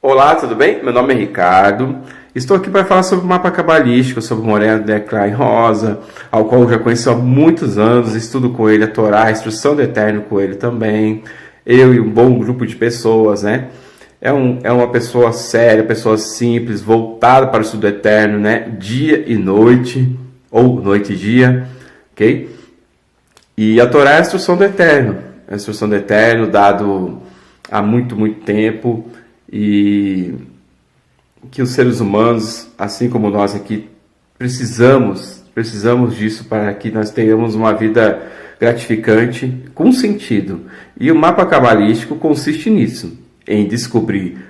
Olá, tudo bem? Meu nome é Ricardo. Estou aqui para falar sobre o mapa cabalístico, sobre o Moreno Declan Rosa, ao qual eu já conheço há muitos anos, estudo com ele a Torá, a instrução do Eterno com ele também. Eu e um bom grupo de pessoas, né? É uma pessoa séria, pessoa simples, voltada para o estudo eterno, né? Dia e noite, ou noite e dia, ok? E a Torá é a instrução do Eterno, a instrução do Eterno dado há muito, muito tempo, e que os seres humanos, assim como nós aqui, precisamos disso para que nós tenhamos uma vida gratificante com sentido. E o mapa cabalístico consiste nisso, em descobrir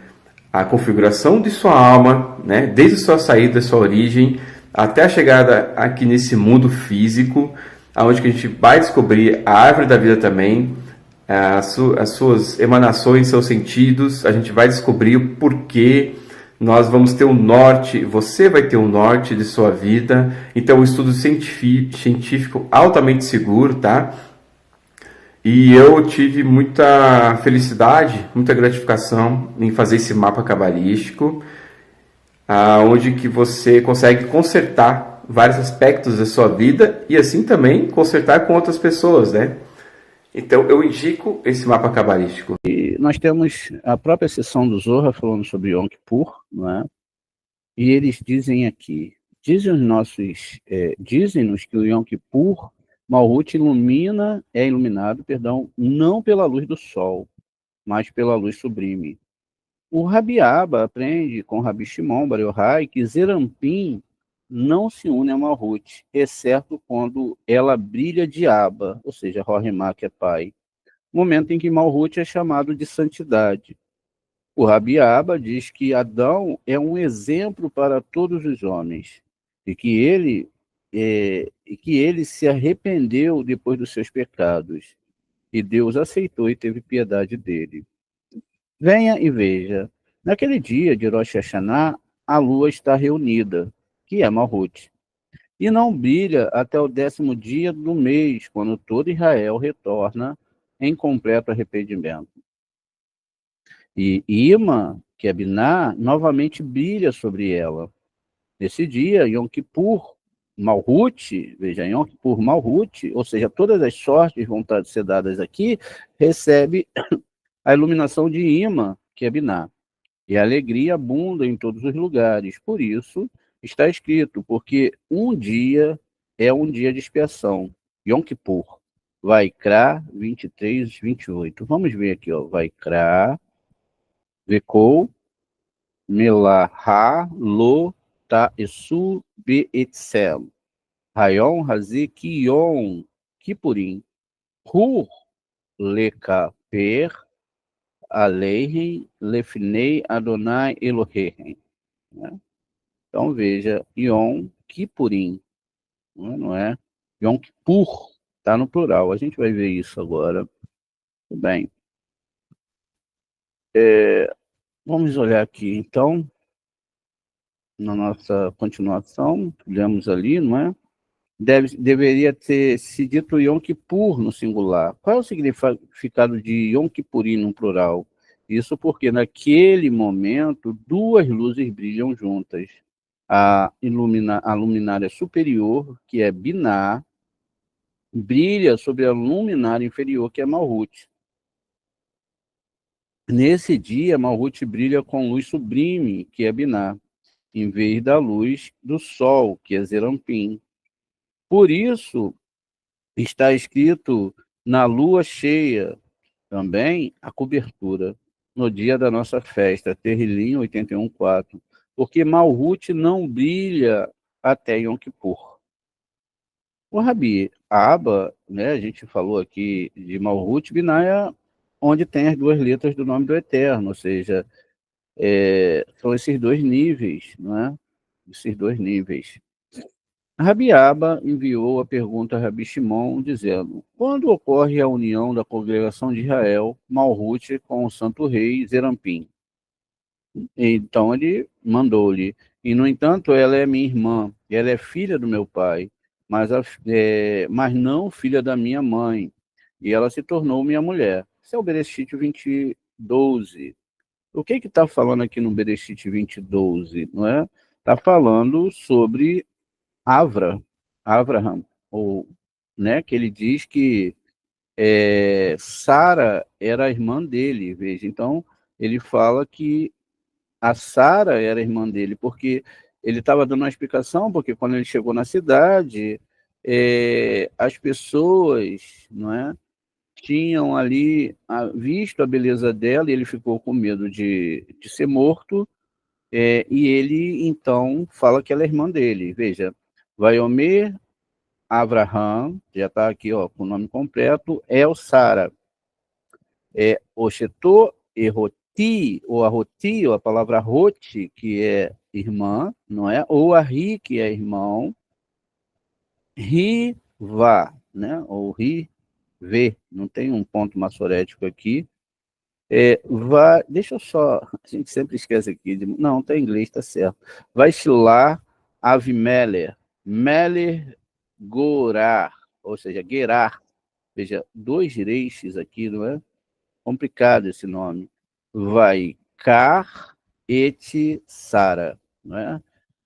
a configuração de sua alma, né, desde sua saída, sua origem, até a chegada aqui nesse mundo físico, aonde que a gente vai descobrir a árvore da vida também, as suas emanações, seus sentidos, a gente vai descobrir o porquê, nós vamos ter um norte, você vai ter um norte de sua vida, então um estudo científico altamente seguro, tá? E eu tive muita felicidade, muita gratificação em fazer esse mapa cabalístico, onde que você consegue consertar vários aspectos da sua vida e assim também consertar com outras pessoas, né? Então eu indico esse mapa cabalístico. E nós temos a própria seção do Zohar falando sobre Yom Kippur, não é? E eles dizem aqui, dizem-nos que o Yom Kippur, Malhut é iluminado, não pela luz do sol, mas pela luz sublime. O Rabi Abba aprende com Rabi Shimon Bar Yochai que Zerampim não se une a Malhut, exceto quando ela brilha de Abba, ou seja, Rohemá, que é pai, momento em que Malhut é chamado de santidade. O Rabi Abba diz que Adão é um exemplo para todos os homens e que ele se arrependeu depois dos seus pecados e Deus aceitou e teve piedade dele. Venha e veja, naquele dia de Rosh Hashanah, a lua está reunida, que é Malhut, e não brilha até o 10º dia do mês, quando todo Israel retorna em completo arrependimento. E Ima, que é Biná, novamente brilha sobre ela. Nesse dia, Yom Kippur, Malhut, veja, Yom Kippur, Malhut, ou seja, todas as sortes vão ser dadas aqui, recebe a iluminação de Ima, que é Biná. E a alegria abunda em todos os lugares. Por isso, está escrito, porque um dia é um dia de expiação. Yom Kippur. Vaikra 23, 28. Vamos ver aqui, ó. Vaikra, Vekou, Melahá, Lo, Ta, Esu, Be, Etzel. Rayon, Razi, Kiyon, Kipurim. Hur, Leka, Per, Aleihem, Lefnei, Adonai, Elohim. Né? Então veja, Yom Kippurim, não é? Yom Kippur, está no plural. A gente vai ver isso agora. Tudo bem. Vamos olhar aqui, então, na nossa continuação, lemos ali, não é? Deveria ter se dito Yom Kippur no singular. Qual é o significado de Yom Kippurim no plural? Isso porque naquele momento duas luzes brilham juntas. A luminária superior, que é Biná, brilha sobre a luminária inferior, que é Malhut. Nesse dia, Malhut brilha com luz sublime, que é Biná, em vez da luz do sol, que é Zerampim. Por isso, Está escrito na lua cheia também a cobertura, no dia da nossa festa, Terrilim 81:4, porque Malhut não brilha até Yom Kippur. O Rabi Abba, né, a gente falou aqui de Malhut Binaya, onde tem as duas letras do nome do Eterno, ou seja, são esses dois níveis, não é? Esses dois níveis. Rabi Abba enviou a pergunta a Rabi Shimon, dizendo: quando ocorre a união da congregação de Israel, Malhut, com o santo rei Zerampim? Então ele mandou-lhe: e no entanto, ela é minha irmã, ela é filha do meu pai, mas não filha da minha mãe, e ela se tornou minha mulher. Isso é o Bereshit 20:12. O que está falando aqui no Bereshit 20:12? Não é? Está falando sobre Abraham, ou, né, que ele diz que Sara era a irmã dele, veja. Então, ele fala que a Sara era a irmã dele, porque ele estava dando uma explicação, porque quando ele chegou na cidade, as pessoas, não é, tinham ali visto a beleza dela, e ele ficou com medo de ser morto, e ele, então, fala que ela é irmã dele. Veja, Vaiomer Abraham, já está aqui, ó, com o nome completo, El Sara, Oxetô Erroti, ou Arroti, ou a palavra Roti, que é irmã, não é? Ou Arri, que é irmão, Riva, né? Ou Rive, não tem um ponto maçorético aqui. Deixa eu só, a gente sempre esquece aqui, não, tá em inglês, tá certo. Vaishlar Avimeler, Meler Gorar, ou seja, Gerar, veja, dois reis aqui, não é? Complicado esse nome. Vai Car et Sara, não é?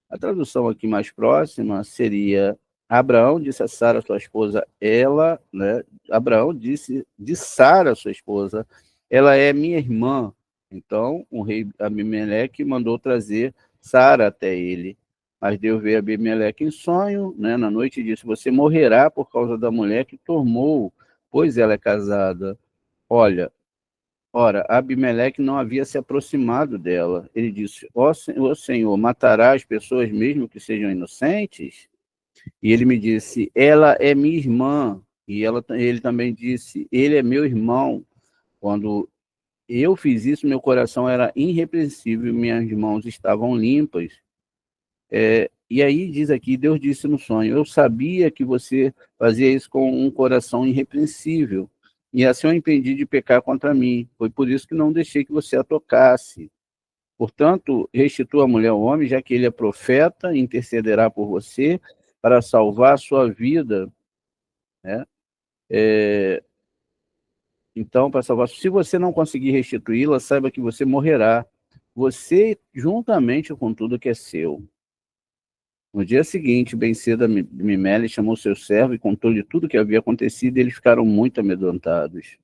A tradução aqui mais próxima seria: Abraão disse a Sara, sua esposa, ela, né? Abraão disse de Sara, sua esposa, ela é minha irmã. Então, o rei Abimeleque mandou trazer Sara até ele. Mas Deus veio a Abimeleque em sonho, né? Na noite, e disse: você morrerá por causa da mulher que tomou, pois ela é casada. Ora, Abimeleque não havia se aproximado dela. Ele disse: ó Senhor, matará as pessoas mesmo que sejam inocentes? E ele me disse: ela é minha irmã. E ele também disse: ele é meu irmão. Quando eu fiz isso, meu coração era irrepreensível, minhas mãos estavam limpas. E aí diz aqui, Deus disse no sonho: eu sabia que você fazia isso com um coração irrepreensível, e assim eu impedi de pecar contra mim. Foi por isso que não deixei que você a tocasse. Portanto, restitua a mulher ao homem, já que ele é profeta, e intercederá por você para salvar a sua vida, né? Então, para salvar, se você não conseguir restituí-la, saiba que você morrerá, você juntamente com tudo que é seu. No dia seguinte, bem cedo, Mimele chamou seu servo e contou-lhe tudo o que havia acontecido, e eles ficaram muito amedrontados.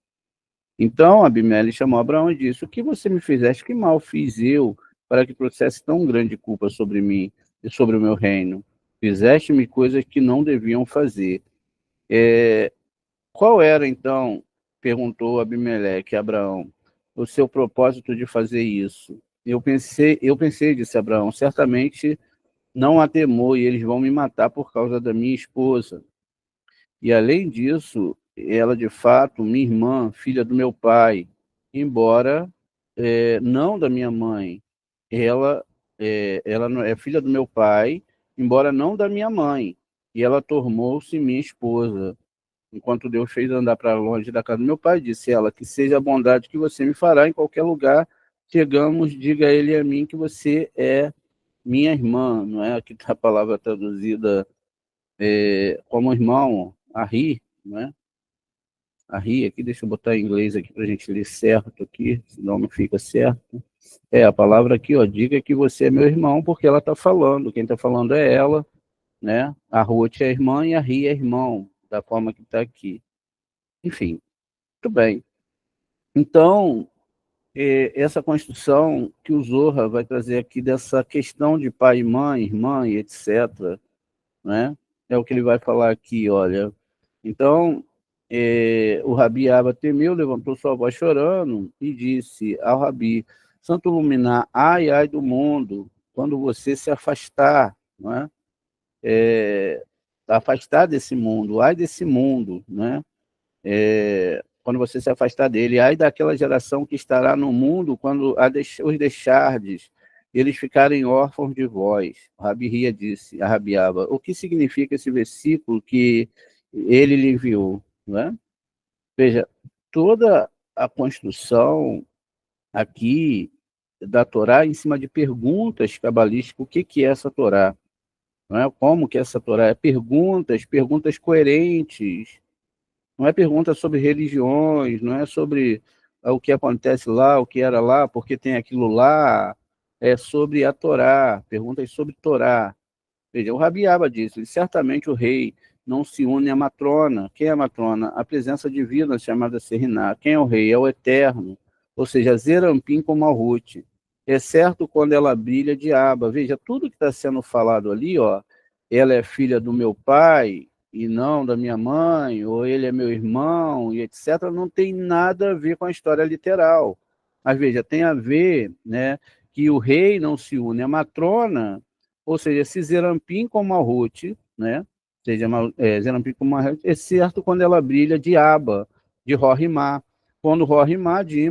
Então Abimele chamou Abraão e disse: o que você me fizeste? Que mal fiz eu para que trouxesse tão grande culpa sobre mim e sobre o meu reino? Fizeste-me coisas que não deviam fazer. Qual era, então, perguntou Abimeleque a Abraão, o seu propósito de fazer isso? Eu pensei, disse Abraão, certamente não há temor, e eles vão me matar por causa da minha esposa. E, além disso, ela, de fato, minha irmã, filha do meu pai, embora não da minha mãe. Ela não é filha do meu pai, embora não da minha mãe. E ela tornou-se minha esposa. Enquanto Deus fez andar para longe da casa do meu pai, disse ela: que seja a bondade que você me fará em qualquer lugar. Chegamos, diga a ele e a mim que você é minha irmã, não é? Aqui está a palavra traduzida como irmão, Arri, não é? Arri, aqui, deixa eu botar em inglês aqui para a gente ler certo aqui, senão não fica certo. A palavra aqui, ó, diga que você é meu irmão, porque ela está falando, quem está falando é ela, né? A Ruth é irmã e a Ri é irmão, da forma que está aqui. Enfim, muito bem. Então, essa construção que o Zohar vai trazer aqui dessa questão de pai e mãe, irmã e etc., né? É o que ele vai falar aqui, olha. Então, o Rabi Abba temeu, levantou sua voz chorando e disse ao Rabi: Santo Luminar, ai, ai do mundo, quando você se afastar, não é? Afastar desse mundo, ai desse mundo, né? Quando você se afastar dele, ai daquela geração que estará no mundo quando os deixardes, eles ficarem órfãos de vós. Rabi Hia disse a Rabiaba: o que significa esse versículo que ele lhe enviou? Não é? Veja, toda a construção aqui da Torá em cima de perguntas cabalísticas, o que é essa Torá? Não é? Como que essa Torá é? Perguntas coerentes, não é pergunta sobre religiões, não é sobre o que acontece lá, o que era lá, porque tem aquilo lá, é sobre a Torá, perguntas sobre Torá. Veja, o Rabi Abba disse, certamente o rei não se une à matrona. Quem é a matrona? A presença divina chamada Seriná. Quem é o rei? É o eterno, ou seja, Zerampim com Malhut. Exceto quando ela brilha de Abba. Veja, tudo que está sendo falado ali, ó, ela é filha do meu pai e não da minha mãe, ou ele é meu irmão, e etc., não tem nada a ver com a história literal. Mas veja, tem a ver, né, que o rei não se une à matrona, ou seja, esse Zerampim com Malhut, né, seja Zerampim com Malhut, exceto quando ela brilha de Abba, de Rorimá. Quando o Rorimá de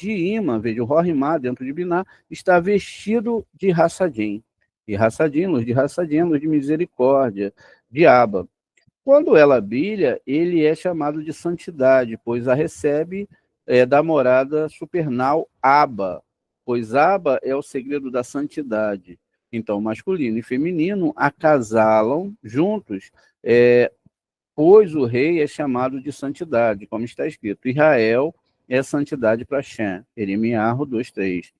Ima, veja, o Rorimá dentro de Biná, está vestido de Hassadim. E Hassadim, luz de misericórdia, de Abba. Quando ela brilha, ele é chamado de santidade, pois a recebe da morada supernal Abba, pois Abba é o segredo da santidade. Então, masculino e feminino acasalam juntos, pois o rei é chamado de santidade, como está escrito. Israel é santidade para Shem, Eremiarro 2:3.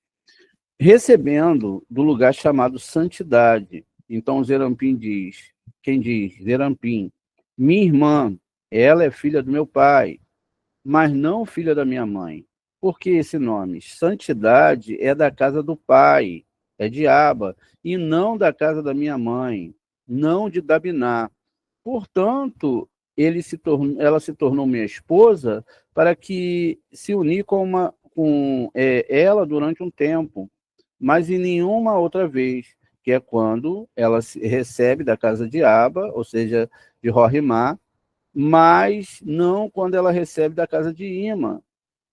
Recebendo do lugar chamado santidade. Então, Zerampim diz, quem diz? Zerampim, minha irmã, ela é filha do meu pai, mas não filha da minha mãe. Por que esse nome? Santidade é da casa do pai, é de Aba, e não da casa da minha mãe, não de Dabiná. Portanto, ela se tornou minha esposa para que se unir com ela durante um tempo, mas em nenhuma outra vez, que é quando ela recebe da casa de Aba, ou seja, de Rorimá, mas não quando ela recebe da casa de Ima.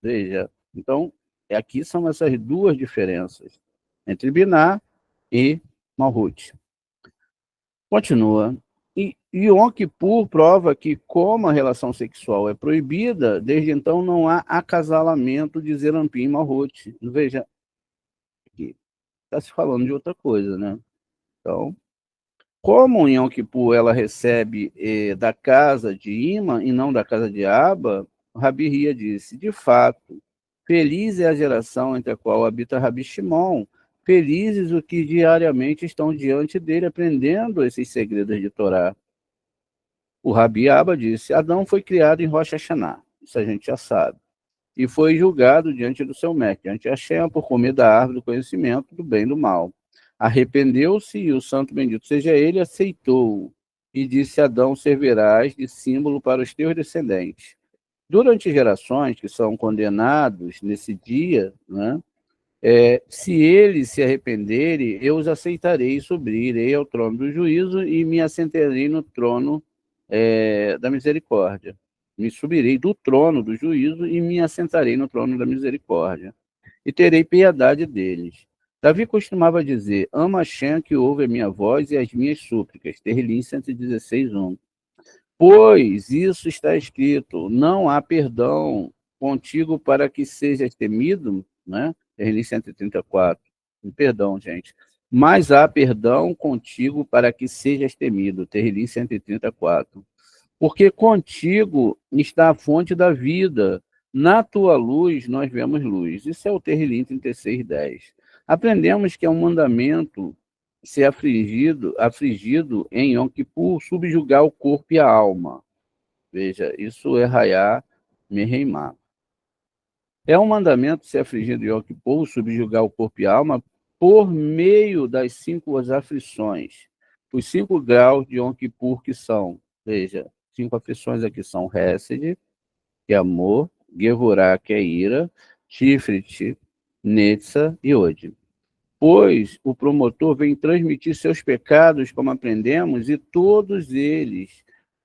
Veja, então, aqui são essas duas diferenças entre Biná e Malhut. Continua. E Yom Kippur prova que, como a relação sexual é proibida, desde então não há acasalamento de Zerampim e Malhut. Veja, aqui está se falando de outra coisa, né? Então, como em Yom Kippur ela recebe da casa de Ima e não da casa de Aba, Rabi Hia disse, de fato, feliz é a geração entre a qual habita Rabi Shimon, felizes os que diariamente estão diante dele aprendendo esses segredos de Torá. O Rabi Abba disse, Adão foi criado em Rosh Hashanah, isso a gente já sabe, e foi julgado diante do seu mestre, diante de Hashem, por comer da árvore do conhecimento do bem e do mal. Arrependeu-se e o santo bendito seja ele, aceitou, e disse Adão, servirás de símbolo para os teus descendentes. Durante gerações que são condenados nesse dia, né, se eles se arrependerem, eu os aceitarei e subirei ao trono do juízo e me assentarei no trono da misericórdia. Me subirei do trono do juízo e me assentarei no trono da misericórdia. E terei piedade deles. Davi costumava dizer, ama Hashem que ouve a minha voz e as minhas súplicas. Terrilim 116:1. Pois isso está escrito, não há perdão contigo para que sejas temido, né? Terrilim 134. Perdão, gente. Mas há perdão contigo para que sejas temido. Terrilim 134. Porque contigo está a fonte da vida. Na tua luz nós vemos luz. Isso é o Terrilim 36:10. Aprendemos que é um mandamento ser afligido em Yom Kippur, subjugar o corpo e a alma. Veja, isso é Hayá Meheimá. É um mandamento ser afligido em Yom Kippur, subjugar o corpo e a alma, por meio das 5 aflições. Os 5 graus de Yom Kippur que são, veja, 5 aflições aqui são Hesed, que é amor, Gevurah, que é ira, Tifrit, Netza e Ode. Pois o promotor vem transmitir seus pecados, como aprendemos, e todos eles,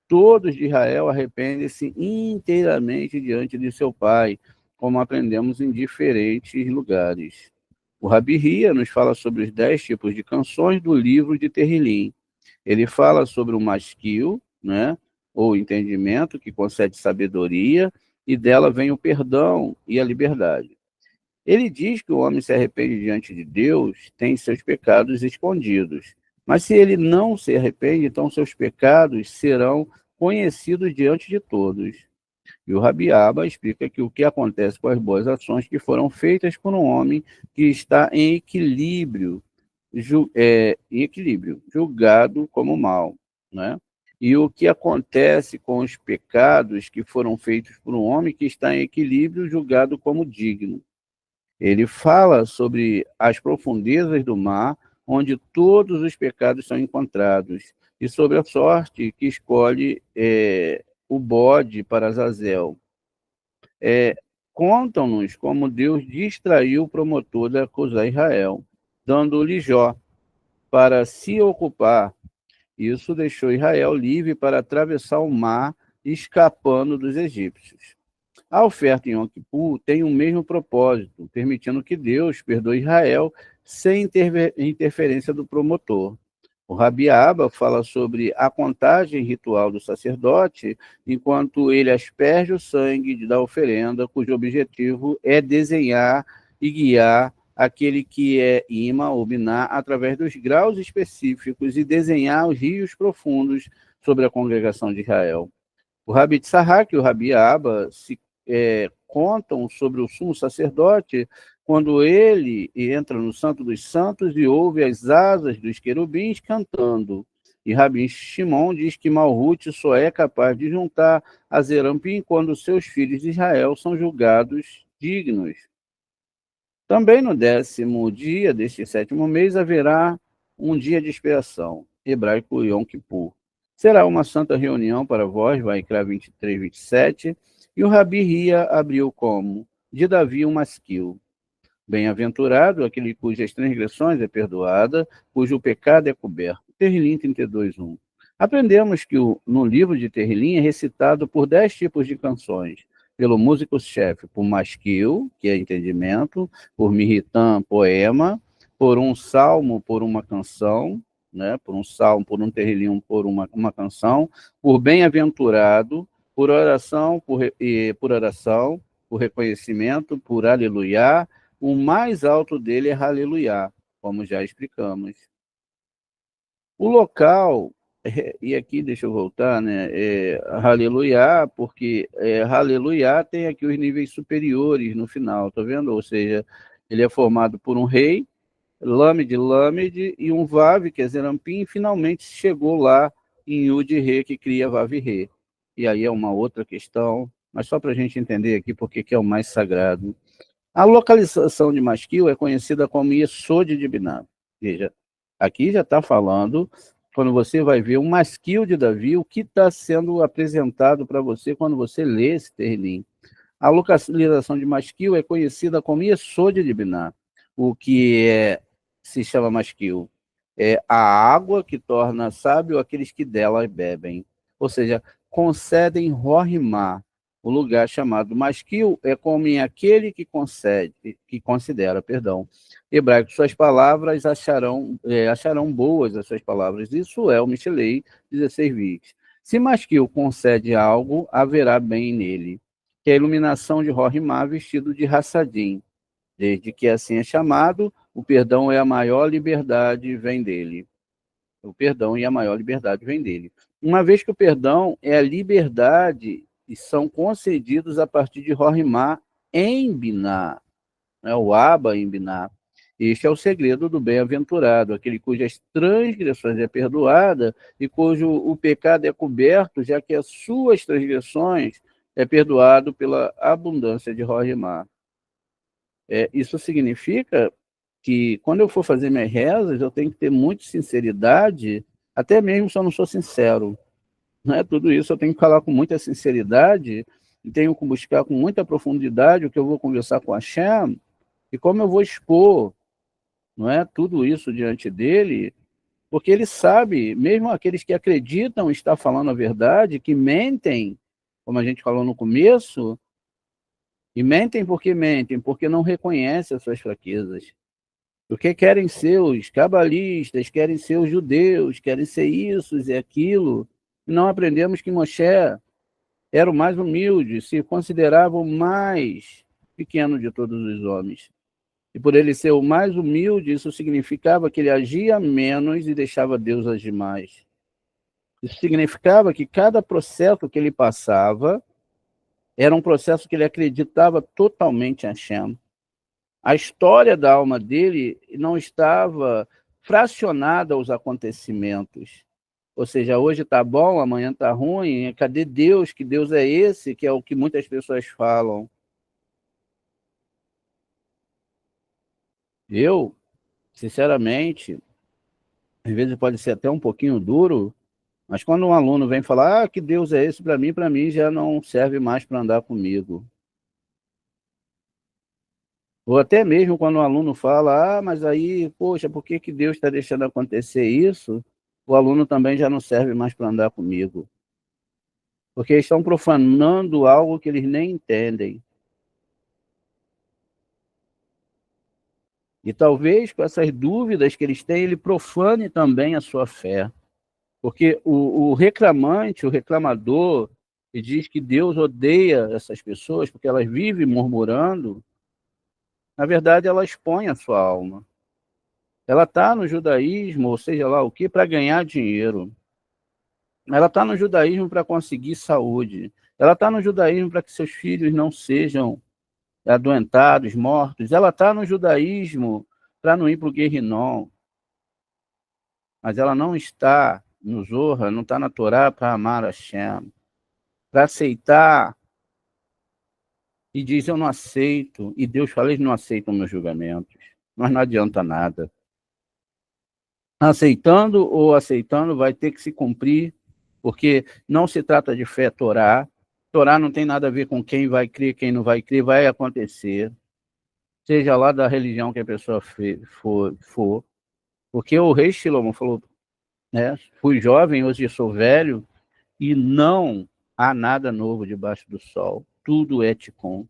todos de Israel, arrependem-se inteiramente diante de seu Pai, como aprendemos em diferentes lugares. O Rabi Hia nos fala sobre os 10 tipos de canções do livro de Terrilim. Ele fala sobre o masquil, né, ou entendimento, que concede sabedoria, e dela vem o perdão e a liberdade. Ele diz que o homem se arrepende diante de Deus, tem seus pecados escondidos. Mas se ele não se arrepende, então seus pecados serão conhecidos diante de todos. E o Rabi Abba explica que o que acontece com as boas ações que foram feitas por um homem que está em equilíbrio, julgado como mal, né? E o que acontece com os pecados que foram feitos por um homem que está em equilíbrio, julgado como digno. Ele fala sobre as profundezas do mar, onde todos os pecados são encontrados, e sobre a sorte que escolhe o bode para Azazel. Contam-nos como Deus distraiu o promotor de acusar Israel, dando-lhe Jó para se ocupar. Isso deixou Israel livre para atravessar o mar, escapando dos egípcios. A oferta em Yom Kippur tem o mesmo propósito, permitindo que Deus perdoe Israel sem interferência do promotor. O Rabi Abba fala sobre a contagem ritual do sacerdote, enquanto ele asperge o sangue da oferenda, cujo objetivo é desenhar e guiar aquele que é imã ou biná através dos graus específicos e desenhar os rios profundos sobre a congregação de Israel. O Rabi Tzahak e o Rabi Abba contam sobre o sumo sacerdote quando ele entra no Santo dos Santos e ouve as asas dos querubins cantando. E Rabi Shimon diz que Malhut só é capaz de juntar a Zerampim quando seus filhos de Israel são julgados dignos. Também no 10º dia deste 7º mês haverá um dia de expiação, hebraico Yom Kippur. Será uma santa reunião para vós, Vaikra 23, 27, e o Rabi Hia abriu como? De Davi um masquil. Bem-aventurado aquele cujas transgressões é perdoada, cujo pecado é coberto. Terrilim 32, 1. Aprendemos que no livro de Terrilim é recitado por 10 tipos de canções. Pelo músico-chefe, por masquil, que é entendimento, por mirritã, poema, por um salmo, por uma canção, né? Por um salmo, por um terrilim, por uma canção, por bem-aventurado, por oração, por reconhecimento, por aleluia. O mais alto dele é aleluia, como já explicamos. O local, e aqui deixa eu voltar, né? Aleluia, porque aleluia tem aqui os níveis superiores no final, tá vendo? Ou seja, ele é formado por um rei, Lamed, e um Vav, que é Zerampim, e finalmente chegou lá em Yud-Re, que cria Vav-Re. E aí é uma outra questão, mas só para a gente entender aqui porque que é o mais sagrado. A localização de masquil é conhecida como Yesod de Binah. Veja, aqui já está falando, quando você vai ver um masquil de Davi, o que está sendo apresentado para você quando você lê esse Terrilim. A localização de masquil é conhecida como Yesod de Binah. O que se chama masquil é a água que torna sábio aqueles que dela bebem. Ou seja, concedem Rohimá. O lugar chamado masquil é como em aquele que considera. Hebraico, suas palavras acharão boas as suas palavras. Isso é o Mishlei 16:20. Se masquil concede algo, haverá bem nele, que é a iluminação de Rohimá vestido de Hassadim. Desde que assim é chamado, o perdão é a maior liberdade, vem dele. O perdão e a maior liberdade vem dele. Uma vez que o perdão é a liberdade e são concedidos a partir de Rohimá em Binah, né? O Abba em Binah. Este é o segredo do bem-aventurado, aquele cujas transgressões é perdoada e cujo o pecado é coberto, já que as suas transgressões é perdoado pela abundância de Rohimá. Isso significa que quando eu for fazer minhas rezas, eu tenho que ter muita sinceridade, até mesmo se eu não sou sincero. Não é? Tudo isso eu tenho que falar com muita sinceridade e tenho que buscar com muita profundidade o que eu vou conversar com a Hashem e como eu vou expor, não é, tudo isso diante dele, porque ele sabe, mesmo aqueles que acreditam estar falando a verdade, que mentem, como a gente falou no começo, e mentem, porque não reconhecem as suas fraquezas. Porque querem ser os cabalistas, querem ser os judeus, querem ser isso e aquilo. E não aprendemos que Moshe era o mais humilde, se considerava o mais pequeno de todos os homens. E por ele ser o mais humilde, isso significava que ele agia menos e deixava Deus agir mais. Isso significava que cada processo que ele passava era um processo que ele acreditava totalmente em Hashem. A história da alma dele não estava fracionada aos acontecimentos. Ou seja, hoje está bom, amanhã está ruim. Cadê Deus? Que Deus é esse? Que é o que muitas pessoas falam. Eu, sinceramente, às vezes pode ser até um pouquinho duro, mas quando um aluno vem falar que Deus é esse para mim já não serve mais para andar comigo. Ou até mesmo quando o aluno fala, mas aí, poxa, por que Deus está deixando acontecer isso? O aluno também já não serve mais para andar comigo. Porque eles estão profanando algo que eles nem entendem. E talvez com essas dúvidas que eles têm, ele profane também a sua fé. Porque o reclamante, o reclamador, que diz que Deus odeia essas pessoas porque elas vivem murmurando, na verdade ela expõe a sua alma. Ela está no judaísmo, ou seja lá o que, para ganhar dinheiro. Ela está no judaísmo para conseguir saúde. Ela está no judaísmo para que seus filhos não sejam adoentados, mortos. Ela está no judaísmo para não ir para o Guerrinom. Mas ela não está no Zohar, não está na Torá para amar Hashem, para aceitar. E diz, eu não aceito. E Deus fala, eles não aceitam meus julgamentos. Mas não adianta nada. Aceitando ou aceitando vai ter que se cumprir, porque não se trata de fé Torá. Torá não tem nada a ver com quem vai crer, quem não vai crer, vai acontecer. Seja lá da religião que a pessoa for. Porque o rei Shlomo falou, né, fui jovem, hoje sou velho, e não há nada novo debaixo do sol. Tudo é Tikkun,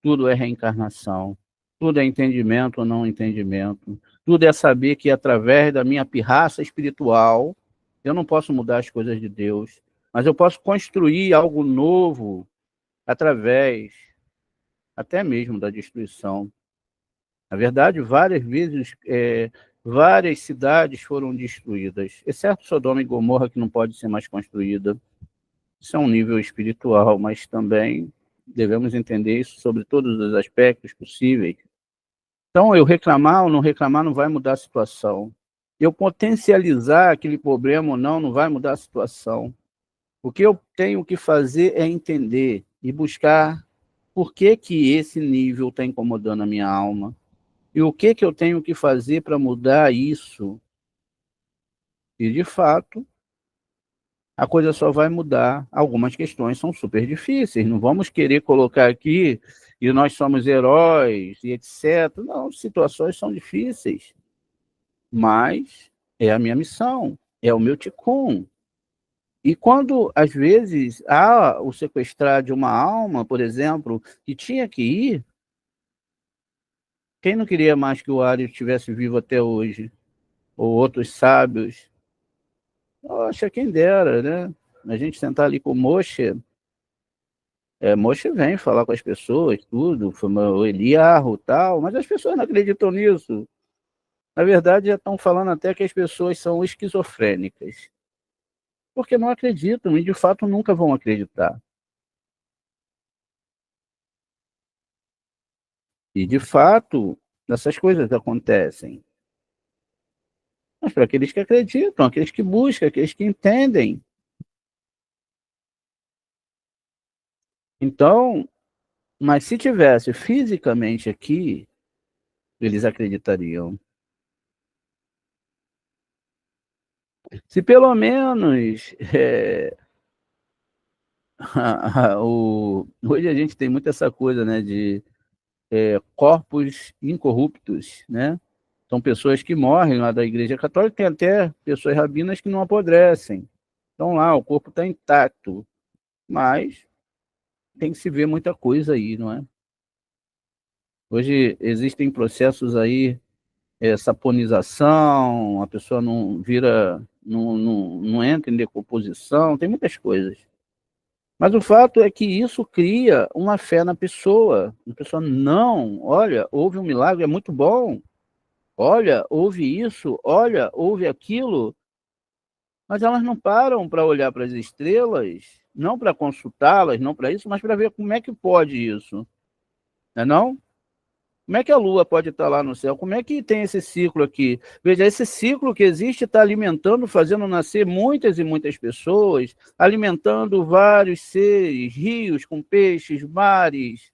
tudo é reencarnação, tudo é entendimento ou não entendimento, tudo é saber que através da minha pirraça espiritual, eu não posso mudar as coisas de Deus, mas eu posso construir algo novo através até mesmo da destruição. Na verdade, várias vezes, várias cidades foram destruídas, exceto Sodoma e Gomorra, que não pode ser mais construída. Isso é um nível espiritual, mas também devemos entender isso sobre todos os aspectos possíveis. Então, eu reclamar ou não reclamar não vai mudar a situação. Eu potencializar aquele problema ou não vai mudar a situação. O que eu tenho que fazer é entender e buscar por que esse nível está incomodando a minha alma. E o que eu tenho que fazer para mudar isso? E, de fato, a coisa só vai mudar. Algumas questões são super difíceis. Não vamos querer colocar aqui e nós somos heróis e etc. Não, situações são difíceis. Mas é a minha missão, é o meu tikkun. E quando, às vezes, há o sequestrar de uma alma, por exemplo, que tinha que ir, quem não queria mais que o Ares estivesse vivo até hoje? Ou outros sábios? Poxa, quem dera, né? A gente sentar ali com o Moshe, Moshe vem falar com as pessoas, tudo, o Eliarro e tal, mas as pessoas não acreditam nisso. Na verdade, já estão falando até que as pessoas são esquizofrênicas. Porque não acreditam e, de fato, nunca vão acreditar. E, de fato, essas coisas acontecem. Mas para aqueles que acreditam, aqueles que buscam, aqueles que entendem. Então, mas se tivesse fisicamente aqui, eles acreditariam. Se pelo menos Hoje a gente tem muito essa coisa, né, de corpos incorruptos, né? São pessoas que morrem lá da Igreja Católica, tem até pessoas rabinas que não apodrecem. Então lá, o corpo está intacto, mas tem que se ver muita coisa aí, não é? Hoje existem processos aí, saponização, a pessoa não vira, não entra em decomposição, tem muitas coisas. Mas o fato é que isso cria uma fé na pessoa. A pessoa, não, olha, houve um milagre, é muito bom. Olha, houve isso, olha, houve aquilo. Mas elas não param para olhar para as estrelas, não para consultá-las, não para isso, mas para ver como é que pode isso. Não é não? Como é que a Lua pode estar lá no céu? Como é que tem esse ciclo aqui? Veja, esse ciclo que existe está alimentando, fazendo nascer muitas e muitas pessoas, alimentando vários seres, rios com peixes, mares,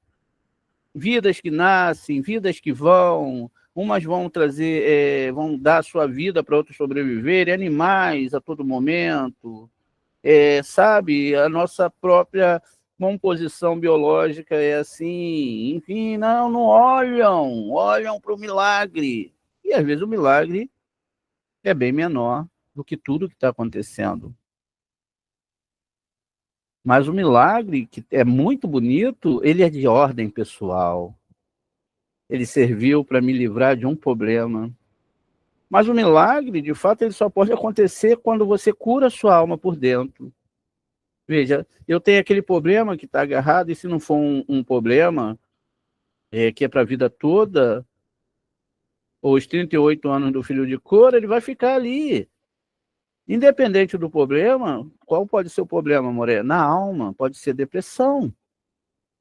vidas que nascem, vidas que vão, umas vão trazer, vão dar sua vida para outros sobreviverem, animais a todo momento, sabe, a nossa própria composição biológica é assim, enfim, não olham para o milagre. E às vezes o milagre é bem menor do que tudo que está acontecendo. Mas o milagre, que é muito bonito, ele é de ordem pessoal. Ele serviu para me livrar de um problema. Mas o milagre, de fato, ele só pode acontecer quando você cura a sua alma por dentro. Veja, eu tenho aquele problema que está agarrado, e se não for um problema que é para a vida toda, ou os 38 anos do filho de cor, ele vai ficar ali. Independente do problema, qual pode ser o problema, Moré? Na alma, pode ser depressão.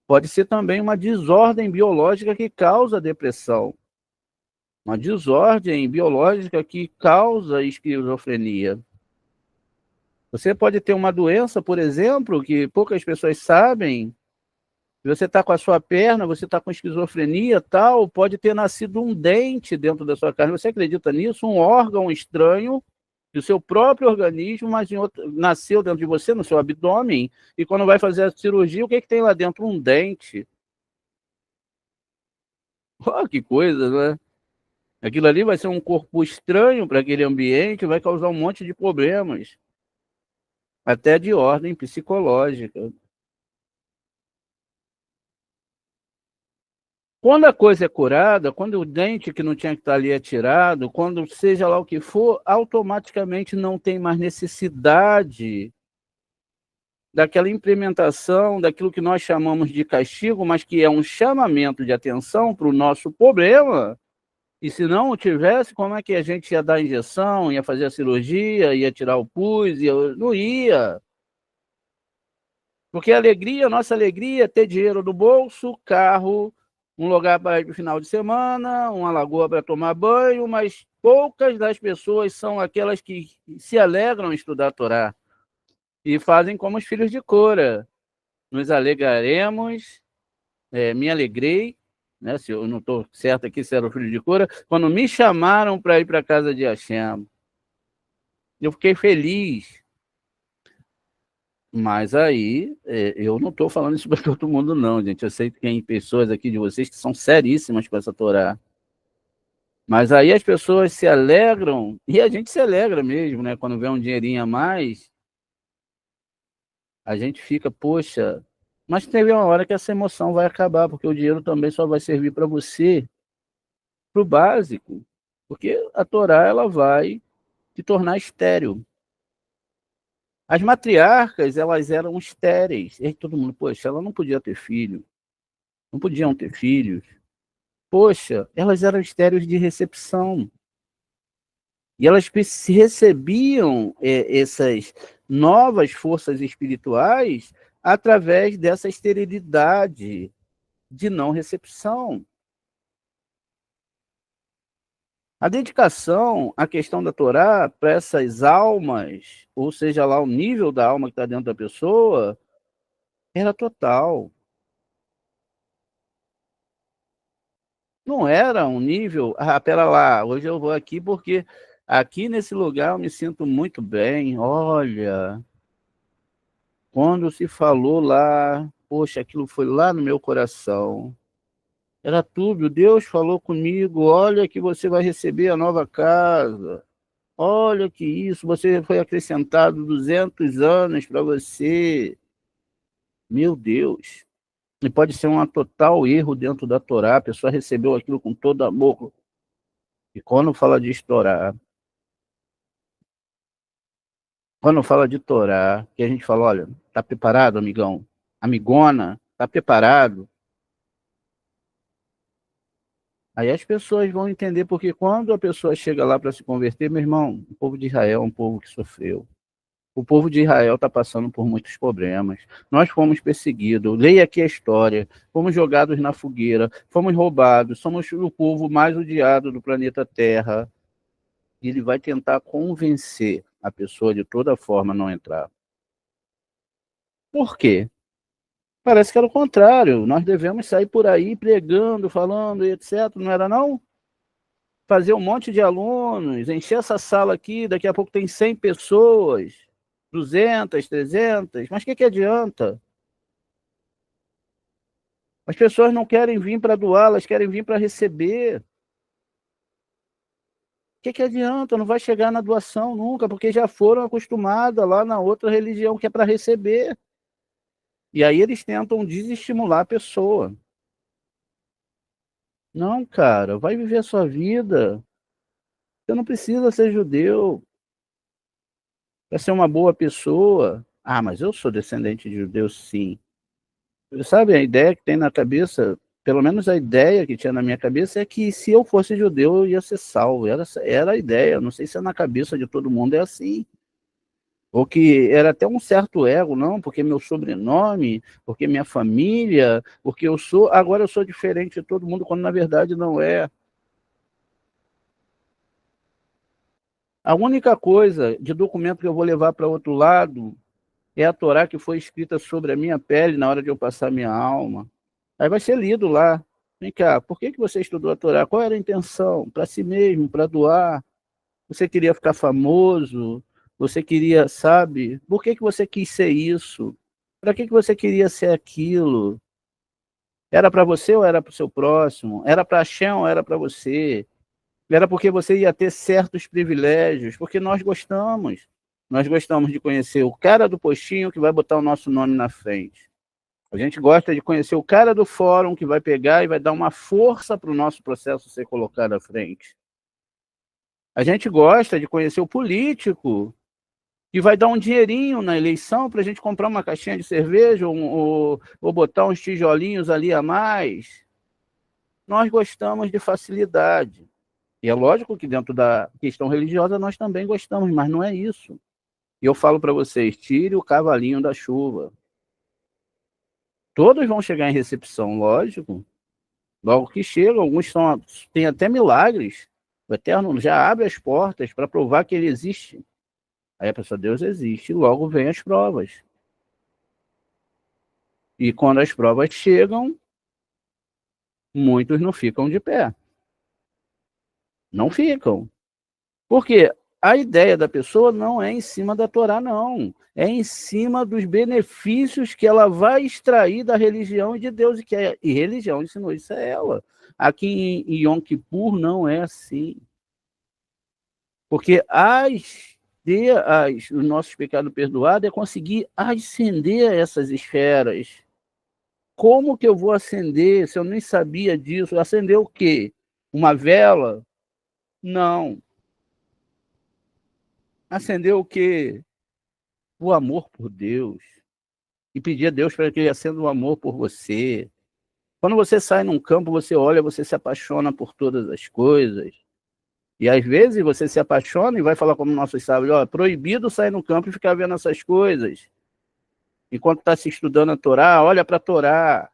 Pode ser também uma desordem biológica que causa depressão. Uma desordem biológica que causa esquizofrenia. Você pode ter uma doença, por exemplo, que poucas pessoas sabem. Você está com a sua perna, você está com esquizofrenia, tal, pode ter nascido um dente dentro da sua carne. Você acredita nisso? Um órgão estranho do seu próprio organismo, mas nasceu dentro de você, no seu abdômen, e quando vai fazer a cirurgia, o que tem lá dentro? Um dente. Oh, que coisa, né? Aquilo ali vai ser um corpo estranho para aquele ambiente, vai causar um monte de problemas, até de ordem psicológica. Quando a coisa é curada, quando o dente que não tinha que estar ali é tirado, quando seja lá o que for, automaticamente não tem mais necessidade daquela implementação, daquilo que nós chamamos de castigo, mas que é um chamamento de atenção para o nosso problema. E se não o tivesse, como é que a gente ia dar a injeção, ia fazer a cirurgia, ia tirar o pus? Não ia. Porque a alegria, nossa alegria é ter dinheiro no bolso, carro, um lugar para ir no final de semana, uma lagoa para tomar banho, mas poucas das pessoas são aquelas que se alegram em estudar a Torá e fazem como os filhos de Cora. Nos alegraremos, me alegrei, né, se eu não estou certo aqui se era o filho de Cora, quando me chamaram para ir para a casa de Hashem. Eu fiquei feliz. Mas aí, eu não estou falando isso para todo mundo, não, gente. Eu sei que tem pessoas aqui de vocês que são seríssimas com essa Torá. Mas aí as pessoas se alegram, e a gente se alegra mesmo, né? Quando vê um dinheirinho a mais, a gente fica, poxa, mas teve uma hora que essa emoção vai acabar, porque o dinheiro também só vai servir para você, para o básico. Porque a Torá, ela vai te tornar estéril. As matriarcas, elas eram estéreis. E aí todo mundo, poxa, ela não podia ter filho. Não podiam ter filhos. Poxa, elas eram estéreis de recepção. E elas recebiam essas novas forças espirituais através dessa esterilidade de não recepção. A dedicação à questão da Torá para essas almas, ou seja lá o nível da alma que está dentro da pessoa, era total. Não era um nível, pera lá, hoje eu vou aqui porque aqui nesse lugar eu me sinto muito bem, olha, Quando se falou lá, poxa, aquilo foi lá no meu coração. Era tudo. Deus falou comigo: olha que você vai receber a nova casa. Olha que isso, você foi acrescentado 200 anos para você. Meu Deus. E pode ser um total erro dentro da Torá. A pessoa recebeu aquilo com todo amor. E quando fala de Torá, que a gente fala: olha, tá preparado, amigão? Amigona, tá preparado? Aí as pessoas vão entender, porque quando a pessoa chega lá para se converter, meu irmão, o povo de Israel é um povo que sofreu. O povo de Israel está passando por muitos problemas. Nós fomos perseguidos. Leia aqui a história. Fomos jogados na fogueira. Fomos roubados. Somos o povo mais odiado do planeta Terra. E ele vai tentar convencer a pessoa de toda forma a não entrar. Por quê? Parece que era o contrário. Nós devemos sair por aí pregando, falando e etc. Não era não? Fazer um monte de alunos, encher essa sala aqui, daqui a pouco tem 100 pessoas, 200, 300, mas o que adianta? As pessoas não querem vir para doar, elas querem vir para receber. O que adianta? Não vai chegar na doação nunca, porque já foram acostumadas lá na outra religião que é para receber. E aí eles tentam desestimular a pessoa. Não, cara, vai viver a sua vida. Você não precisa ser judeu para ser uma boa pessoa. Ah, mas eu sou descendente de judeus, sim. Sabe, a ideia que tem na cabeça, pelo menos a ideia que tinha na minha cabeça é que se eu fosse judeu eu ia ser salvo. Era a ideia. Não sei se na cabeça de todo mundo é assim. Ou que era até um certo ego, não, porque meu sobrenome, porque minha família, porque agora eu sou diferente de todo mundo, quando na verdade não é. A única coisa de documento que eu vou levar para outro lado é a Torá que foi escrita sobre a minha pele na hora de eu passar minha alma. Aí vai ser lido lá. Vem cá, por que você estudou a Torá? Qual era a intenção? Para si mesmo, para doar? Você queria ficar famoso? Você queria, sabe? Por que você quis ser isso? Para que você queria ser aquilo? Era para você ou era para o seu próximo? Era para Hashem ou era para você? Era porque você ia ter certos privilégios? Porque nós gostamos. Nós gostamos de conhecer o cara do postinho que vai botar o nosso nome na frente. A gente gosta de conhecer o cara do fórum que vai pegar e vai dar uma força para o nosso processo ser colocado à frente. A gente gosta de conhecer o político que vai dar um dinheirinho na eleição para a gente comprar uma caixinha de cerveja ou botar uns tijolinhos ali a mais. Nós gostamos de facilidade. E é lógico que dentro da questão religiosa nós também gostamos, mas não é isso. E eu falo para vocês, tire o cavalinho da chuva. Todos vão chegar em recepção, lógico. Logo que chegam, alguns têm até milagres. O Eterno já abre as portas para provar que ele existe. Aí a pessoa, Deus existe, e logo vem as provas. E quando as provas chegam, muitos não ficam de pé. Não ficam. Porque a ideia da pessoa não é em cima da Torá, não. É em cima dos benefícios que ela vai extrair da religião e de Deus. E religião ensinou isso a ela. Aqui em Yom Kippur não é assim. Porque os nossos pecados perdoados é conseguir ascender essas esferas. Como que eu vou acender se eu nem sabia disso? Acender o quê? Uma vela? Não. Acender o quê? O amor por Deus. E pedir a Deus para que ele acenda o amor por você. Quando você sai num campo, você olha, você se apaixona por todas as coisas. E às vezes você se apaixona e vai falar como nossos sábios, ó, proibido sair no campo e ficar vendo essas coisas. Enquanto está se estudando a Torá, olha para a Torá.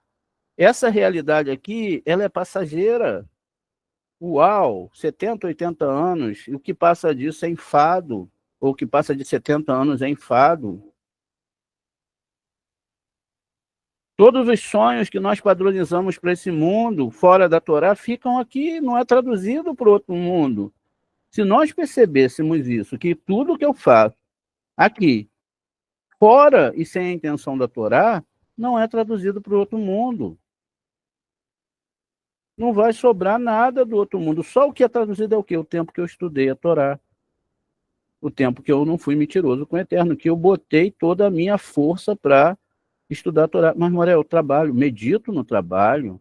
Essa realidade aqui, ela é passageira. Uau, 70, 80 anos, e o que passa disso é enfado, ou o que passa de 70 anos é enfado. Todos os sonhos que nós padronizamos para esse mundo, fora da Torá, ficam aqui, não é traduzido para outro mundo. Se nós percebêssemos isso, que tudo que eu faço aqui fora e sem a intenção da Torá, não é traduzido para o outro mundo. Não vai sobrar nada do outro mundo. Só o que é traduzido é o quê? O tempo que eu estudei a Torá. O tempo que eu não fui mentiroso com o Eterno, que eu botei toda a minha força para estudar a Torá. Mas, Morel, eu trabalho, medito no trabalho.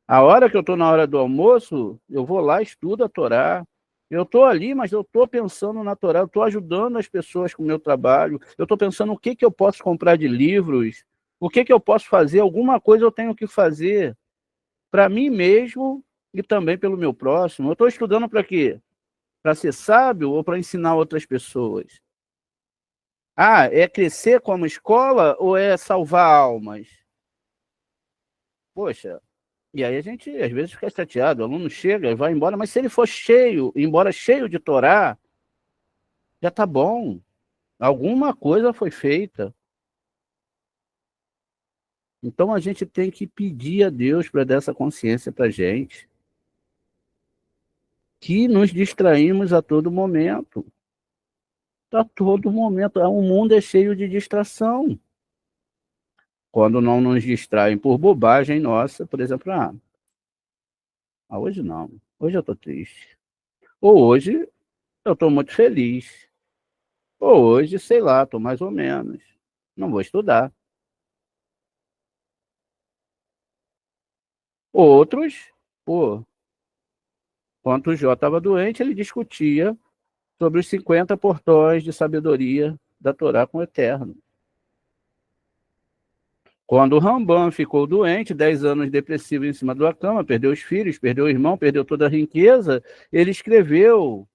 A hora que eu estou na hora do almoço, eu vou lá e estudo a Torá. Eu estou ali, mas eu estou pensando na Torá, eu estou ajudando as pessoas com o meu trabalho, eu estou pensando o que eu posso comprar de livros, o que eu posso fazer, alguma coisa eu tenho que fazer para mim mesmo e também pelo meu próximo. Eu estou estudando para quê? Para ser sábio ou para ensinar outras pessoas? Ah, é crescer como escola ou é salvar almas? Poxa, e aí a gente às vezes fica chateado, o aluno chega e vai embora, mas se ele for cheio, embora cheio de Torá, já está bom. Alguma coisa foi feita. Então a gente tem que pedir a Deus para dar essa consciência para a gente, que nos distraímos a todo momento. A todo momento. O mundo é cheio de distração. Quando não nos distraem por bobagem nossa, por exemplo, hoje não, hoje eu estou triste. Ou hoje eu estou muito feliz. Ou hoje, sei lá, estou mais ou menos. Não vou estudar. Outros, pô, quando o Jó estava doente, ele discutia sobre os 50 portões de sabedoria da Torá com o Eterno. Quando o Rambam ficou doente, 10 anos depressivo em cima da cama, perdeu os filhos, perdeu o irmão, perdeu toda a riqueza, ele escreveu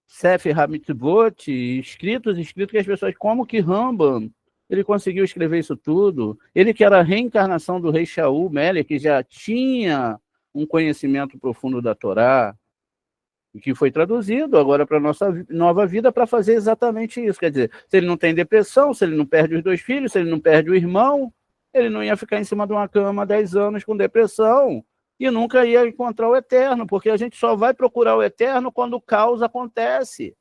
Sefer HaMitzvot, escritos que as pessoas, como que Rambam, ele conseguiu escrever isso tudo? Ele que era a reencarnação do rei Shaul Melech, que já tinha um conhecimento profundo da Torá, que foi traduzido agora para a nossa nova vida para fazer exatamente isso. Quer dizer, se ele não tem depressão, se ele não perde os 2 filhos, se ele não perde o irmão, ele não ia ficar em cima de uma cama 10 anos com depressão e nunca ia encontrar o Eterno, porque a gente só vai procurar o Eterno quando o caos acontece.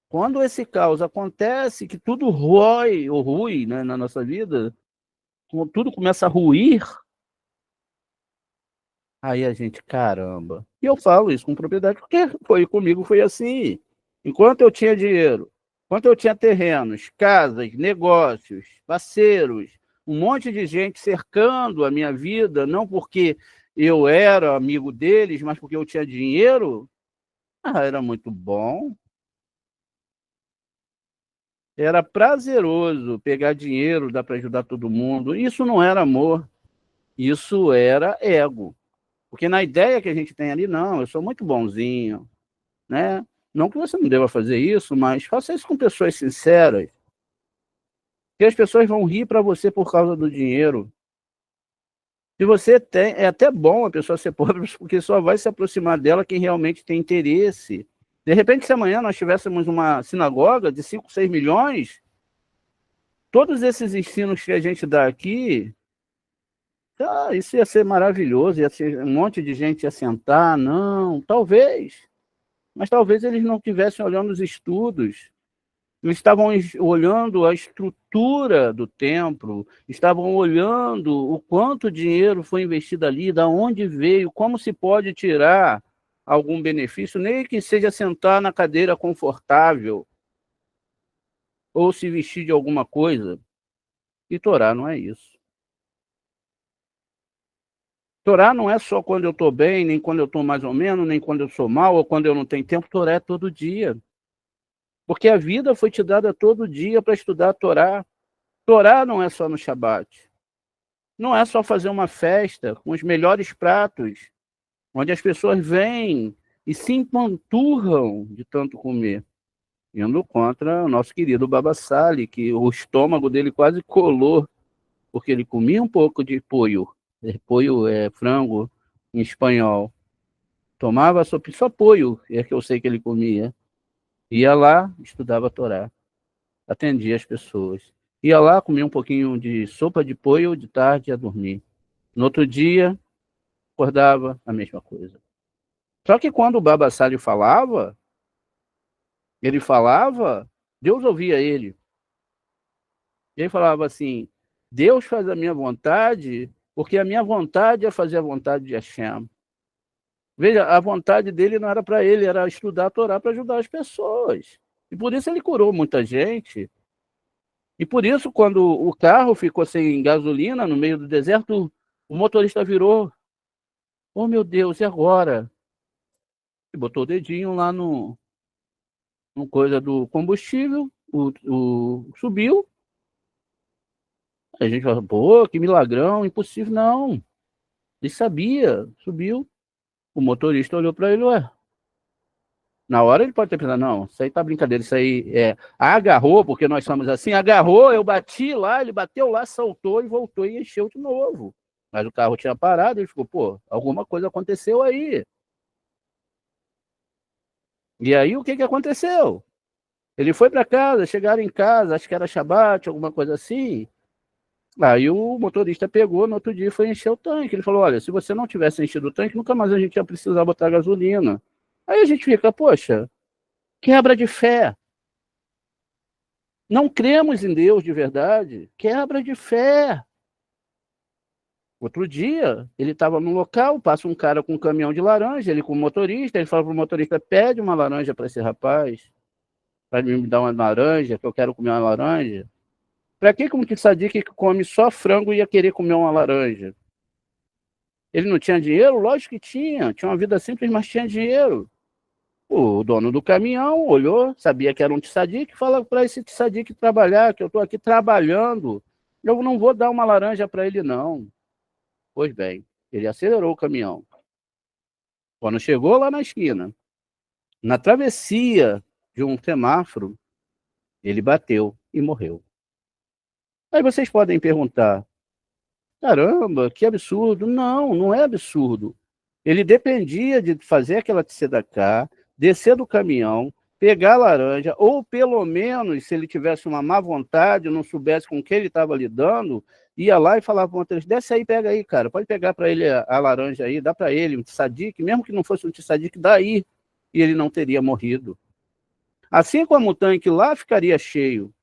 Quando esse caos acontece, que tudo rui, né, na nossa vida, tudo começa a ruir, aí a gente, caramba. E eu falo isso com propriedade, porque comigo foi assim. Enquanto eu tinha dinheiro, enquanto eu tinha terrenos, casas, negócios, parceiros, um monte de gente cercando a minha vida, não porque eu era amigo deles, mas porque eu tinha dinheiro, era muito bom. Era prazeroso pegar dinheiro, dar para ajudar todo mundo. Isso não era amor, isso era ego. Porque na ideia que a gente tem ali, não, eu sou muito bonzinho, né? Não que você não deva fazer isso, mas faça isso com pessoas sinceras. Que as pessoas vão rir para você por causa do dinheiro. Se você tem, é até bom a pessoa ser pobre, porque só vai se aproximar dela quem realmente tem interesse. De repente, se amanhã nós tivéssemos uma sinagoga de 5, 6 milhões, todos esses ensinos que a gente dá aqui, isso ia ser maravilhoso, ia ser um monte de gente ia sentar, não, talvez. Mas talvez eles não estivessem olhando os estudos, eles estavam olhando a estrutura do templo, estavam olhando o quanto dinheiro foi investido ali, da onde veio, como se pode tirar algum benefício, nem que seja sentar na cadeira confortável ou se vestir de alguma coisa. E Torá não é isso. Torá não é só quando eu estou bem, nem quando eu estou mais ou menos, nem quando eu sou mal, ou quando eu não tenho tempo. Torá é todo dia. Porque a vida foi te dada todo dia para estudar a Torá. Torá não é só no Shabat. Não é só fazer uma festa com os melhores pratos, onde as pessoas vêm e se empanturram de tanto comer. Indo contra o nosso querido Baba Sali, que o estômago dele quase colou, porque ele comia um pouco de poio. Poio é frango em espanhol. Tomava só poio, é que eu sei que ele comia. Ia lá, estudava a Torá, atendia as pessoas. Ia lá, comia um pouquinho de sopa de poio, de tarde ia dormir. No outro dia, acordava, a mesma coisa. Só que quando o Baba Sali falava, Ele falava, Deus ouvia ele. Ele falava assim, Deus faz a minha vontade, porque a minha vontade é fazer a vontade de Hashem. Veja, a vontade dele não era para ele, era estudar a Torá para ajudar as pessoas. E por isso ele curou muita gente. E por isso, quando o carro ficou sem gasolina no meio do deserto, o motorista virou, oh meu Deus, e agora? E botou o dedinho lá no coisa do combustível, subiu. A gente falou, pô, que milagrão, impossível. Não, ele sabia, subiu. O motorista olhou para ele, ué. Na hora ele pode ter pensado, não, isso aí tá brincadeira, isso aí agarrou, porque nós somos assim, agarrou, eu bati lá, ele bateu lá, saltou e voltou e encheu de novo. Mas o carro tinha parado, ele ficou, pô, alguma coisa aconteceu aí. E aí o que aconteceu? Ele foi para casa, chegaram em casa, acho que era Shabat, alguma coisa assim. Aí o motorista pegou no outro dia e foi encher o tanque. Ele falou, olha, se você não tivesse enchido o tanque, nunca mais a gente ia precisar botar gasolina. Aí a gente fica, poxa, quebra de fé. Não cremos em Deus de verdade. Quebra de fé. Outro dia, ele estava num local, passa um cara com um caminhão de laranja, ele com o motorista, ele fala para o motorista, pede uma laranja para esse rapaz, para ele me dar uma laranja, que eu quero comer uma laranja. Para que como que Sadik que come só frango ia querer comer uma laranja? Ele não tinha dinheiro? Lógico que tinha. Tinha uma vida simples, mas tinha dinheiro. O dono do caminhão olhou, sabia que era um tzadik, fala para esse tzadik trabalhar, que eu estou aqui trabalhando. Eu não vou dar uma laranja para ele, não. Pois bem, ele acelerou o caminhão. Quando chegou lá na esquina, na travessia de um semáforo, ele bateu e morreu. Aí vocês podem perguntar, caramba, que absurdo. Não, não é absurdo. Ele dependia de fazer aquela tzedakah, descer do caminhão, pegar a laranja, ou pelo menos, se ele tivesse uma má vontade, não soubesse com que ele estava lidando, ia lá e falava para o motorista, desce aí, pega aí, cara, pode pegar para ele a laranja aí, dá para ele um tzadik, mesmo que não fosse um tzadik, dá aí, e ele não teria morrido. Assim como o tanque lá ficaria cheio.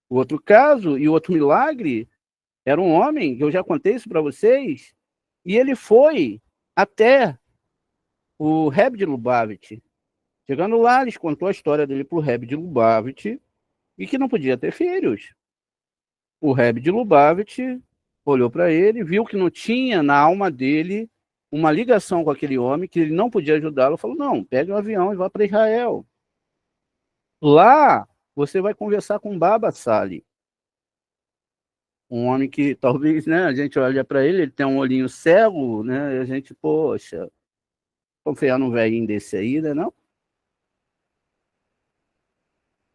O outro caso e o outro milagre era um homem, que eu já contei isso para vocês, e ele foi até o Rebbe de Lubavitch. Chegando lá, eles contou a história dele para o Rebbe de Lubavitch e que não podia ter filhos. O Rebbe de Lubavitch olhou para ele, viu que não tinha na alma dele uma ligação com aquele homem, que ele não podia ajudá-lo, falou, não, pegue um avião e vá para Israel. Lá, você vai conversar com Baba Sali, um homem que talvez, né, a gente olha para ele, ele tem um olhinho cego, né, e a gente, poxa, confiar num velhinho desse aí, né, não?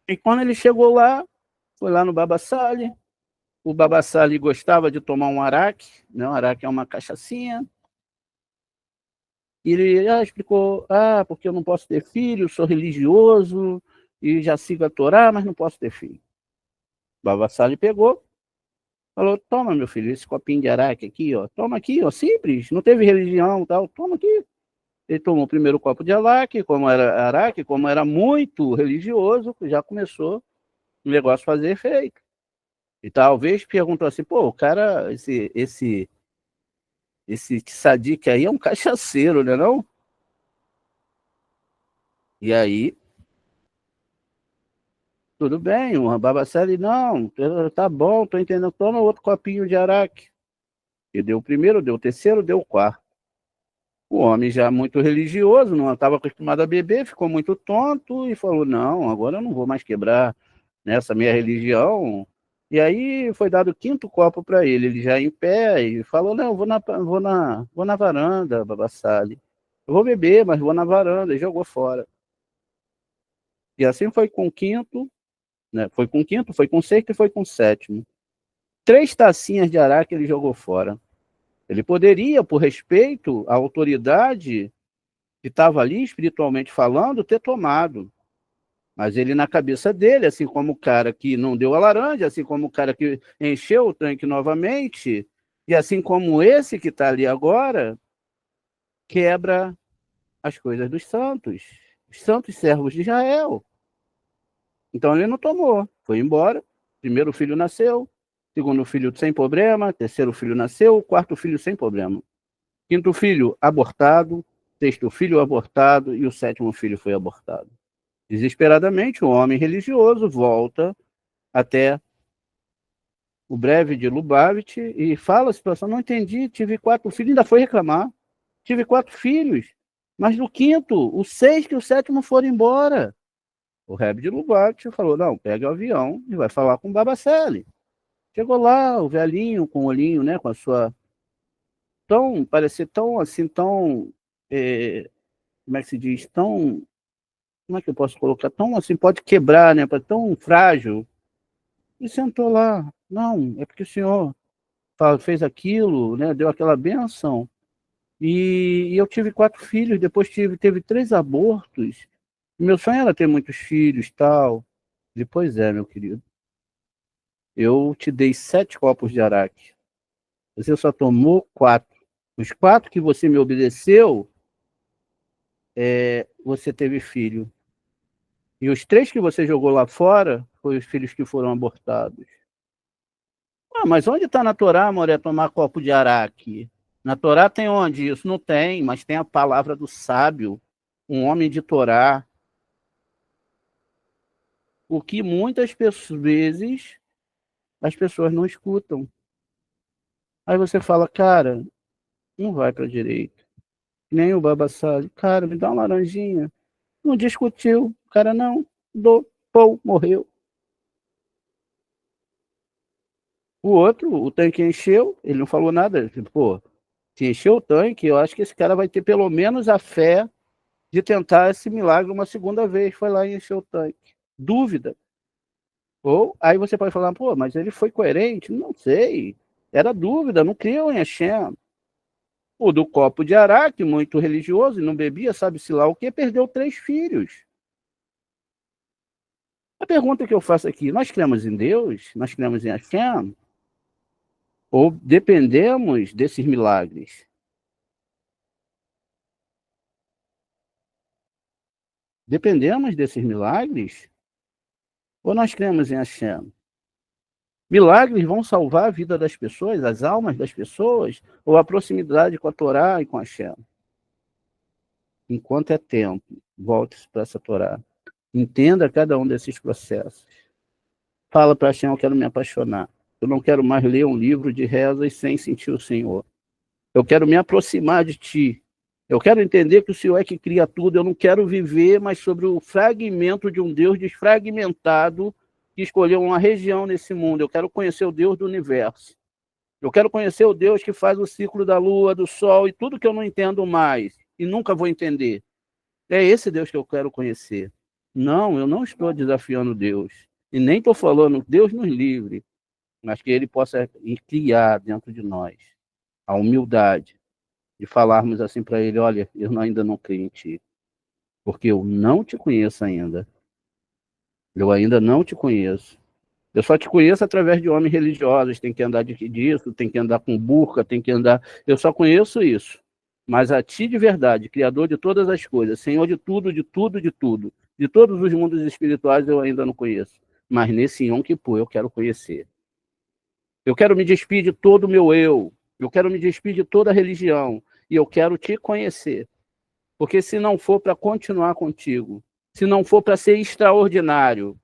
E quando ele chegou lá, foi lá no Baba Sali, o Baba Sali gostava de tomar um araque, né, o araque é uma cachaçinha, e ele explicou, porque eu não posso ter filho, sou religioso, e já sigo a Torá, mas não posso ter filho. O Baba Sali pegou, falou, toma, meu filho, esse copinho de araque aqui, ó, toma aqui, ó, simples, não teve religião, tal, toma aqui. Ele tomou o primeiro copo de araque, como era muito religioso, já começou o negócio a fazer efeito. E talvez perguntou assim, pô, o cara, esse tzadik aí é um cachaceiro, né não? E aí, tudo bem, o Babaceli, não, tá bom, tô entendendo, toma outro copinho de araque. E deu o primeiro, deu o terceiro, deu o quarto. O homem já muito religioso, não estava acostumado a beber, ficou muito tonto e falou, não, agora eu não vou mais quebrar nessa minha religião. E aí foi dado o quinto copo para ele já em pé, e falou, não, vou na varanda, Babassali. Eu vou beber, mas vou na varanda, e jogou fora. E assim foi com o quinto, né? Foi com o quinto, foi com o sexto e foi com o sétimo. 3 tacinhas de araque ele jogou fora. Ele poderia, por respeito à autoridade que estava ali, espiritualmente falando, ter tomado. Mas ele, na cabeça dele, assim como o cara que não deu a laranja, assim como o cara que encheu o tanque novamente, e assim como esse que está ali agora, quebra as coisas dos santos servos de Israel. Então ele não tomou, foi embora. Primeiro filho nasceu, segundo filho sem problema, terceiro filho nasceu, quarto filho sem problema. Quinto filho abortado, sexto filho abortado e o sétimo filho foi abortado. Desesperadamente, o homem religioso volta até o breve de Lubavitch e fala a situação, não entendi, tive 4 filhos, ainda foi reclamar, tive 4 filhos, mas no quinto, o sexto e o sétimo foram embora. O Rebbe de Lubavitch falou, não, pega o avião e vai falar com o Babacelli. Chegou lá, o velhinho com o olhinho, né, com a sua... parecia tão, assim, tão... como é que se diz? Tão... Como é que eu posso colocar? Tão, assim, pode quebrar, né, tão frágil. E sentou lá. Não, é porque o senhor fez aquilo, né, deu aquela benção. E eu tive 4 filhos, depois teve 3 abortos. Meu sonho era ter muitos filhos, tal. Depois meu querido. Eu te dei 7 copos de araque. Você só tomou 4. Os 4 que você me obedeceu, você teve filho. E os 3 que você jogou lá fora, foram os filhos que foram abortados. Mas onde está na Torá, Moré, tomar copo de araque? Na Torá tem onde isso? Não tem, mas tem a palavra do sábio, um homem de Torá. O que muitas vezes as pessoas não escutam. Aí você fala, cara, não vai para a direita. Nem o Baba Sali, cara, me dá uma laranjinha. Não discutiu, o cara não, pô, morreu. O outro, o tanque encheu, ele não falou nada, ele falou, pô, se encheu o tanque, eu acho que esse cara vai ter pelo menos a fé de tentar esse milagre uma segunda vez. Foi lá e encheu o tanque. Dúvida. Ou aí você pode falar, pô, mas ele foi coerente? Não sei. Era dúvida, não criou em Hashem. O do copo de araque, muito religioso, e não bebia, sabe-se lá o que, perdeu 3 filhos. A pergunta que eu faço aqui, nós cremos em Deus? Nós cremos em Hashem? Ou dependemos desses milagres? Dependemos desses milagres? Ou nós cremos em Hashem? Milagres vão salvar a vida das pessoas, as almas das pessoas, ou a proximidade com a Torá e com a Hashem? Enquanto é tempo, volte-se para essa Torá. Entenda cada um desses processos. Fala para Hashem, eu quero me apaixonar. Eu não quero mais ler um livro de rezas sem sentir o Senhor. Eu quero me aproximar de Ti. Eu quero entender que o Senhor é que cria tudo. Eu não quero viver mais sobre o fragmento de um Deus desfragmentado que escolheu uma região nesse mundo. Eu quero conhecer o Deus do universo. Eu quero conhecer o Deus que faz o ciclo da lua, do sol e tudo que eu não entendo mais e nunca vou entender. É esse Deus que eu quero conhecer. Não, eu não estou desafiando Deus. E nem estou falando, Deus nos livre, mas que Ele possa criar dentro de nós a humildade de falarmos assim para Ele, olha, eu ainda não creio em Ti, porque eu não te conheço ainda. Eu ainda não te conheço. Eu só te conheço através de homens religiosos, tem que andar disso, tem que andar com burca, tem que andar... Eu só conheço isso. Mas a Ti de verdade, Criador de todas as coisas, Senhor de tudo, de tudo, de tudo, de todos os mundos espirituais eu ainda não conheço. Mas nesse Yom Kippur eu quero conhecer. Eu quero me despir de todo o meu eu. Eu quero me despir de toda a religião. E eu quero Te conhecer. Porque se não for para continuar contigo, se não for para ser extraordinário,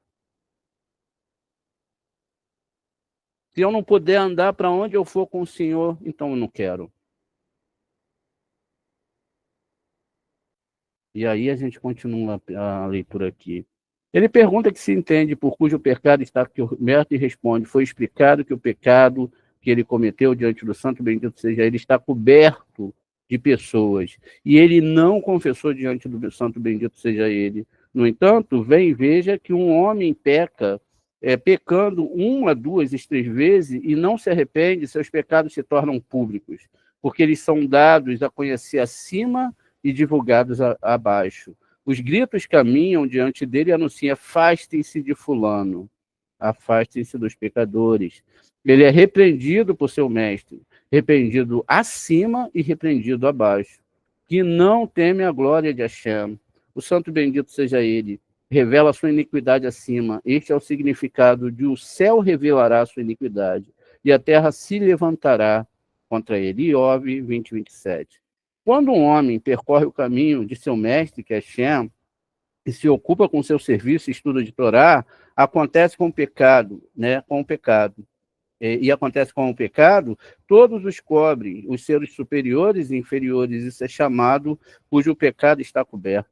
se eu não puder andar para onde eu for com o Senhor, então eu não quero. E aí a gente continua a leitura aqui. Ele pergunta que se entende por cujo pecado está coberto e responde, foi explicado que o pecado que ele cometeu diante do santo bendito seja ele, está coberto de pessoas. E ele não confessou diante do santo bendito seja ele. No entanto, vem e veja que um homem peca, pecando 1, 2, 3 vezes e não se arrepende, seus pecados se tornam públicos, porque eles são dados a conhecer acima e divulgados abaixo. Os gritos caminham diante dele e anunciam, afastem-se de fulano, afastem-se dos pecadores. Ele é repreendido por seu mestre, repreendido acima e repreendido abaixo, que não teme a glória de Hashem. O santo bendito seja ele, revela sua iniquidade acima. Este é o significado de o céu revelará sua iniquidade, e a terra se levantará contra ele. Iov 20, 27. Quando um homem percorre o caminho de seu mestre, que é Shem, e se ocupa com seu serviço e estudo de Torá, acontece com o pecado, né? Com o pecado. E acontece com o pecado, todos os cobrem, os seres superiores e inferiores. Isso é chamado cujo pecado está coberto.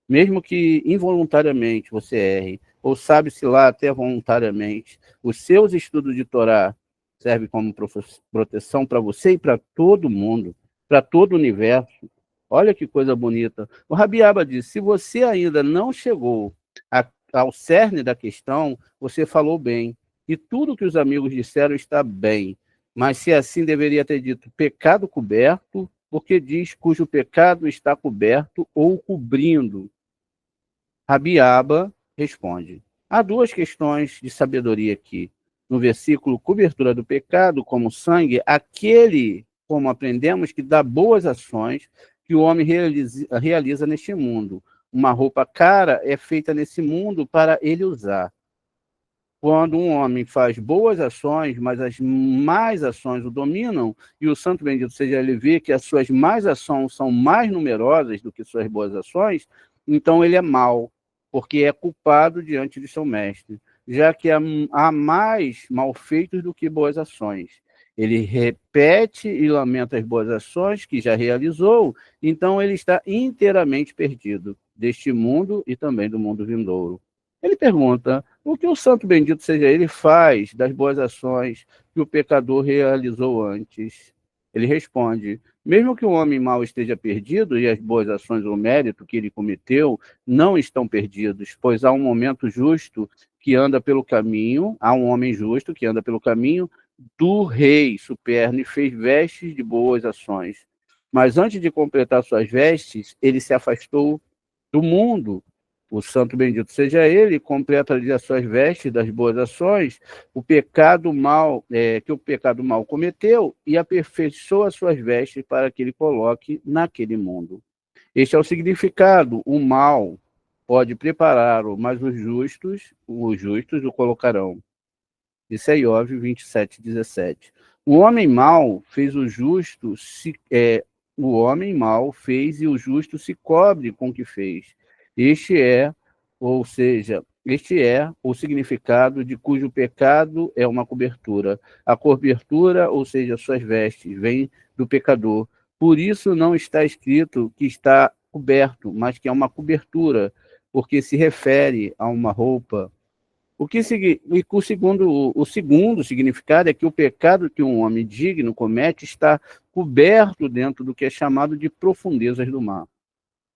Mesmo que involuntariamente você erre, ou sabe-se lá até voluntariamente, os seus estudos de Torá servem como proteção para você e para todo mundo, para todo o universo. Olha que coisa bonita. O Rabi Abba diz, se você ainda não chegou ao cerne da questão, você falou bem. E tudo que os amigos disseram está bem. Mas se assim deveria ter dito pecado coberto, porque diz cujo pecado está coberto ou cobrindo. Rabi Abba responde. Há duas questões de sabedoria aqui. No versículo, cobertura do pecado como sangue, aquele, como aprendemos, que dá boas ações que o homem realiza neste mundo. Uma roupa cara é feita nesse mundo para ele usar. Quando um homem faz boas ações, mas as más ações o dominam, e o santo bendito seja ele vê que as suas más ações são mais numerosas do que suas boas ações, então ele é mau, porque é culpado diante de seu mestre, já que há mais malfeitos do que boas ações. Ele repete e lamenta as boas ações que já realizou, então ele está inteiramente perdido deste mundo e também do mundo vindouro. Ele pergunta, o que o santo bendito seja ele faz das boas ações que o pecador realizou antes? Ele responde, mesmo que o homem mau esteja perdido e as boas ações ou mérito que ele cometeu não estão perdidos, pois há um momento justo que anda pelo caminho, há um homem justo que anda pelo caminho do rei superno e fez vestes de boas ações. Mas antes de completar suas vestes, ele se afastou do mundo. O santo bendito seja ele, completa-lhe as suas vestes das boas ações, o pecado mal, que o pecado mal cometeu, e aperfeiçoa as suas vestes para que ele coloque naquele mundo. Este é o significado. O mal pode prepará-lo, mas os justos o colocarão. Isso é Iov 27, 17. O homem mau fez o justo, o homem mau fez e o justo se cobre com o que fez. Este é o significado de cujo pecado é uma cobertura. A cobertura, ou seja, suas vestes, vem do pecador. Por isso não está escrito que está coberto, mas que é uma cobertura, porque se refere a uma roupa. O segundo significado é que o pecado que um homem digno comete está coberto dentro do que é chamado de profundezas do mar.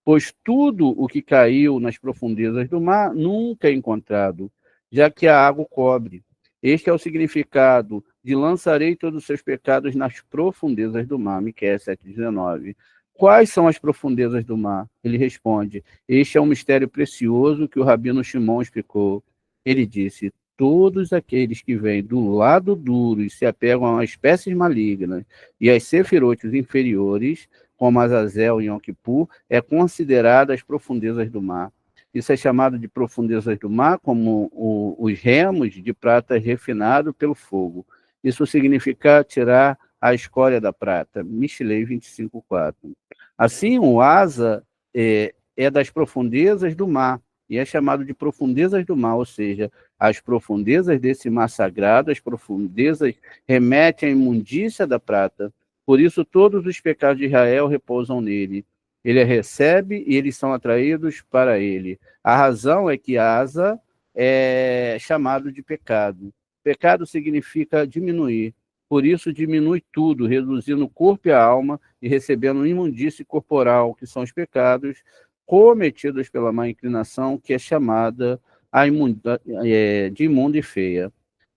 Pois tudo o que caiu nas profundezas do mar nunca é encontrado, já que a água o cobre. Este é o significado de lançarei todos os seus pecados nas profundezas do mar, Miqueias 7,19. Quais são as profundezas do mar? Ele responde, este é um mistério precioso que o Rabino Shimon explicou. Ele disse, todos aqueles que vêm do lado duro e se apegam a espécies malignas e às sefirotes inferiores, como Azazel e Yom Kippur, é considerada as profundezas do mar. Isso é chamado de profundezas do mar, como os remos de prata refinado pelo fogo. Isso significa tirar a escória da prata. Mishlei 25:4. Assim, o Asa é das profundezas do mar, e é chamado de profundezas do mar, ou seja, as profundezas desse mar sagrado, as profundezas remetem à imundícia da prata. Por isso, todos os pecados de Israel repousam nele. Ele a recebe e eles são atraídos para ele. A razão é que Asa é chamado de pecado. Pecado significa diminuir. Por isso, diminui tudo, reduzindo o corpo e a alma e recebendo imundície corporal, que são os pecados cometidos pela má inclinação, que é chamada de imunda e feia.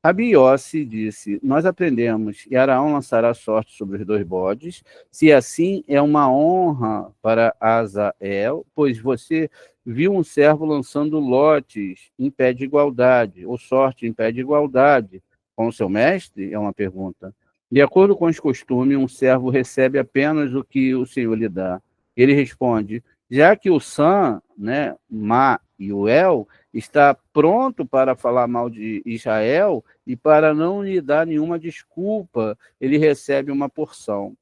Rabi Yossi disse, nós aprendemos, e Araão lançará sorte sobre os 2 bodes, se assim é uma honra para Azael, pois você viu um servo lançando lotes em pé de igualdade, ou sorte em pé de igualdade, com o seu mestre? É uma pergunta. De acordo com os costumes, um servo recebe apenas o que o Senhor lhe dá. Ele responde, já que o Sam, né, Ma Iuel, está pronto para falar mal de Israel e para não lhe dar nenhuma desculpa, ele recebe uma porção.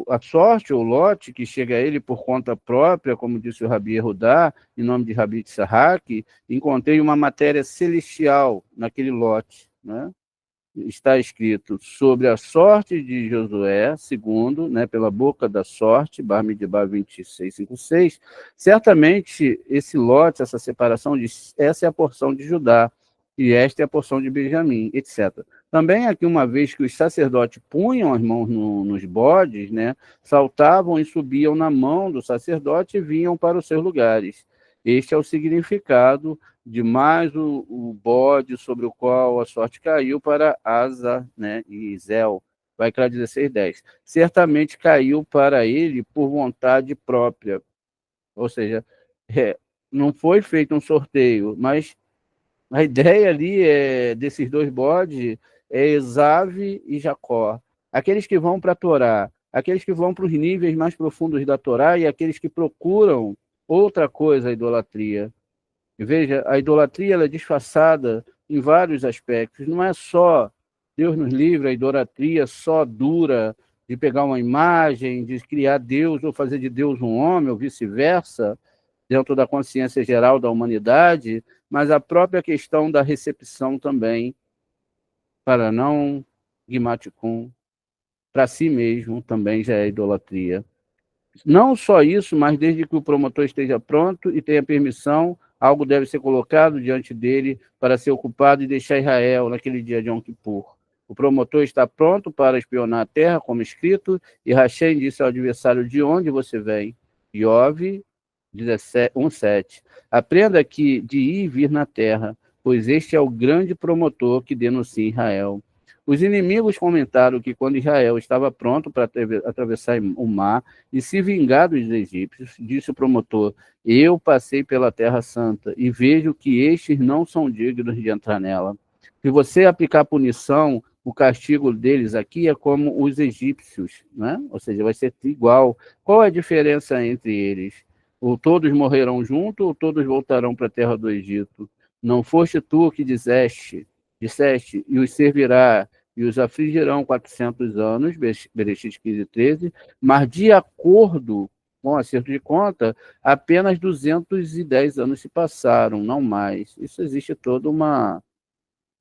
A sorte, ou lote, que chega a ele por conta própria, como disse o Rabi Yehudá, em nome de Rabi Tzahak, encontrei uma matéria celestial naquele lote, né? Está escrito sobre a sorte de Josué, segundo, né, pela boca da sorte, Bar-Midbar 26:5-6, certamente esse lote, essa separação, diz, essa é a porção de Judá, e esta é a porção de Benjamim, etc. Também aqui, uma vez que os sacerdotes punham as mãos nos bodes, né, saltavam e subiam na mão do sacerdote e vinham para os seus lugares. Este é o significado de mais o bode sobre o qual a sorte caiu para Asa, né, e Zel, vai para 16:10. Certamente caiu para ele por vontade própria, ou seja, não foi feito um sorteio, mas a ideia ali desses dois bodes é Esave e Jacó, aqueles que vão para a Torá, aqueles que vão para os níveis mais profundos da Torá e aqueles que procuram outra coisa, a idolatria. Veja, a idolatria ela é disfarçada em vários aspectos. Não é só, Deus nos livre, a idolatria só dura de pegar uma imagem, de criar Deus ou fazer de Deus um homem, ou vice-versa, dentro da consciência geral da humanidade, mas a própria questão da recepção também, para não Guimaticum, para si mesmo também já é idolatria. Não só isso, mas desde que o promotor esteja pronto e tenha permissão, algo deve ser colocado diante dele para ser ocupado e deixar Israel naquele dia de Yom Kippur. O promotor está pronto para espionar a terra, como escrito, e Hashem disse ao adversário: de onde você vem? Iov 1:7. Aprenda que de ir e vir na terra, pois este é o grande promotor que denuncia Israel. Os inimigos comentaram que quando Israel estava pronto para atravessar o mar e se vingar dos egípcios, disse o promotor: eu passei pela Terra Santa e vejo que estes não são dignos de entrar nela. Se você aplicar punição, o castigo deles aqui é como os egípcios, né? Ou seja, vai ser igual. Qual é a diferença entre eles? Ou todos morrerão juntos, ou todos voltarão para a terra do Egito. Não foste tu que disseste, e os servirá, e os afligirão 400 anos, Bereshit 15:13, mas de acordo com o acerto de conta, apenas 210 anos se passaram, não mais. Isso existe toda uma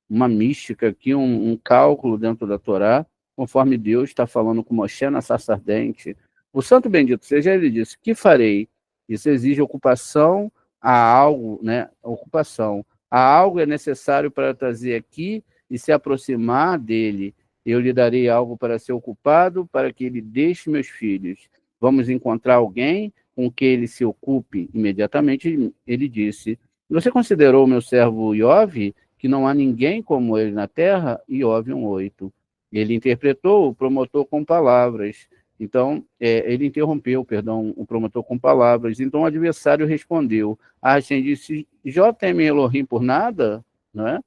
mística aqui, um cálculo dentro da Torá, conforme Deus está falando com Moshe na sarça ardente. O santo bendito seja ele disse: que farei? Isso exige ocupação a algo, né? Ocupação. A algo é necessário para trazer aqui e se aproximar dele. Eu lhe darei algo para ser ocupado, para que ele deixe meus filhos. Vamos encontrar alguém com que ele se ocupe. Imediatamente ele disse: você considerou meu servo Iov, que não há ninguém como ele na terra? Iov 1:8. Ele interpretou o promotor com palavras. Então, ele interrompeu, perdão, o promotor com palavras. Então, o adversário respondeu. Hashem disse: Jó teme Elohim por nada? Não é?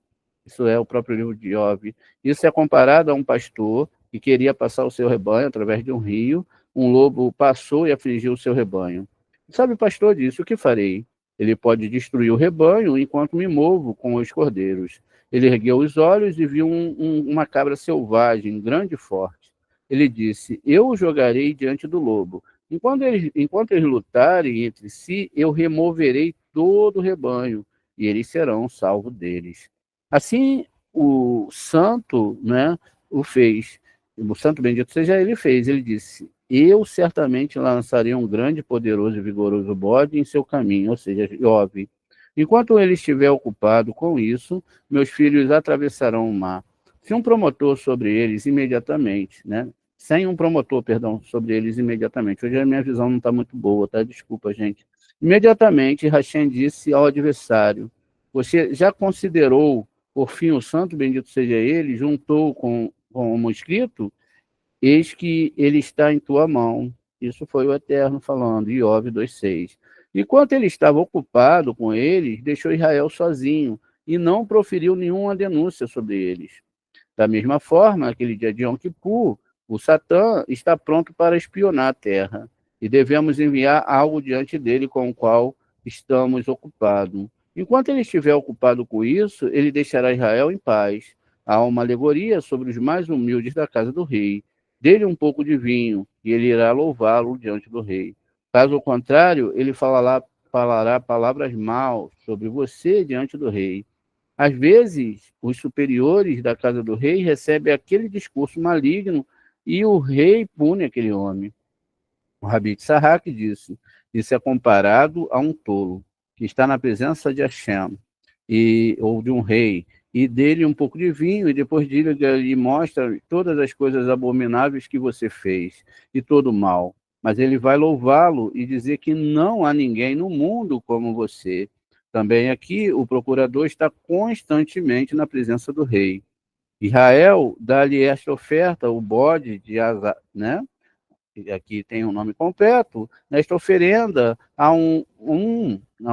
Isso é o próprio livro de Iov. Isso é comparado a um pastor que queria passar o seu rebanho através de um rio. Um lobo passou e afligiu o seu rebanho. Sabe, o pastor disse: o que farei? Ele pode destruir o rebanho enquanto me movo com os cordeiros. Ele ergueu os olhos e viu uma cabra selvagem, grande e forte. Ele disse: eu o jogarei diante do lobo. Enquanto eles lutarem entre si, eu removerei todo o rebanho, e eles serão salvos deles. Assim, o santo, né, o fez. O santo bendito seja ele fez. Ele disse: eu certamente lançarei um grande, poderoso e vigoroso bode em seu caminho, ou seja, Iov. Enquanto ele estiver ocupado com isso, meus filhos atravessarão o mar. Se um promotor sobre eles imediatamente, né? Sem um promotor, perdão, sobre eles imediatamente. Hoje a minha visão não está muito boa, tá? Desculpa, gente. Imediatamente, Hashem disse ao adversário: você já considerou, por fim, o santo, bendito seja ele, juntou com o escrito? Eis que ele está em tua mão. Isso foi o Eterno falando, Iov 2:6. Enquanto ele estava ocupado com eles, deixou Israel sozinho e não proferiu nenhuma denúncia sobre eles. Da mesma forma, aquele dia de Yom Kippur, o Satã está pronto para espionar a terra e devemos enviar algo diante dele com o qual estamos ocupados. Enquanto ele estiver ocupado com isso, ele deixará Israel em paz. Há uma alegoria sobre os mais humildes da casa do rei. Dê-lhe um pouco de vinho, e ele irá louvá-lo diante do rei. Caso contrário, ele falará palavras mal sobre você diante do rei. Às vezes, os superiores da casa do rei recebem aquele discurso maligno e o rei pune aquele homem. O Rabi Tsahak disse: isso é comparado a um tolo que está na presença de Hashem, ou de um rei, e dele um pouco de vinho, e depois dele lhe mostra todas as coisas abomináveis que você fez, e todo o mal. Mas ele vai louvá-lo e dizer que não há ninguém no mundo como você. Também aqui, o procurador está constantemente na presença do rei. Israel dá-lhe esta oferta, o bode de Asa, né? Aqui tem um nome completo, nesta oferenda há há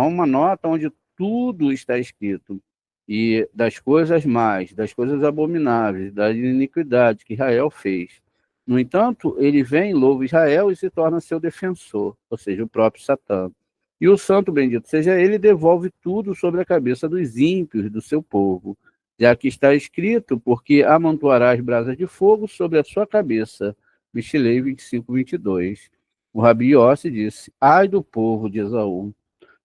uma nota onde tudo está escrito, e das coisas más, das coisas abomináveis, da iniquidade que Israel fez. No entanto, ele vem, louva Israel e se torna seu defensor, ou seja, o próprio Satã. E o santo bendito seja ele, devolve tudo sobre a cabeça dos ímpios do seu povo, já que está escrito, porque amontoará as brasas de fogo sobre a sua cabeça. Michelei 25, 22. O Rabi Yossi disse: ai do povo de Esaú,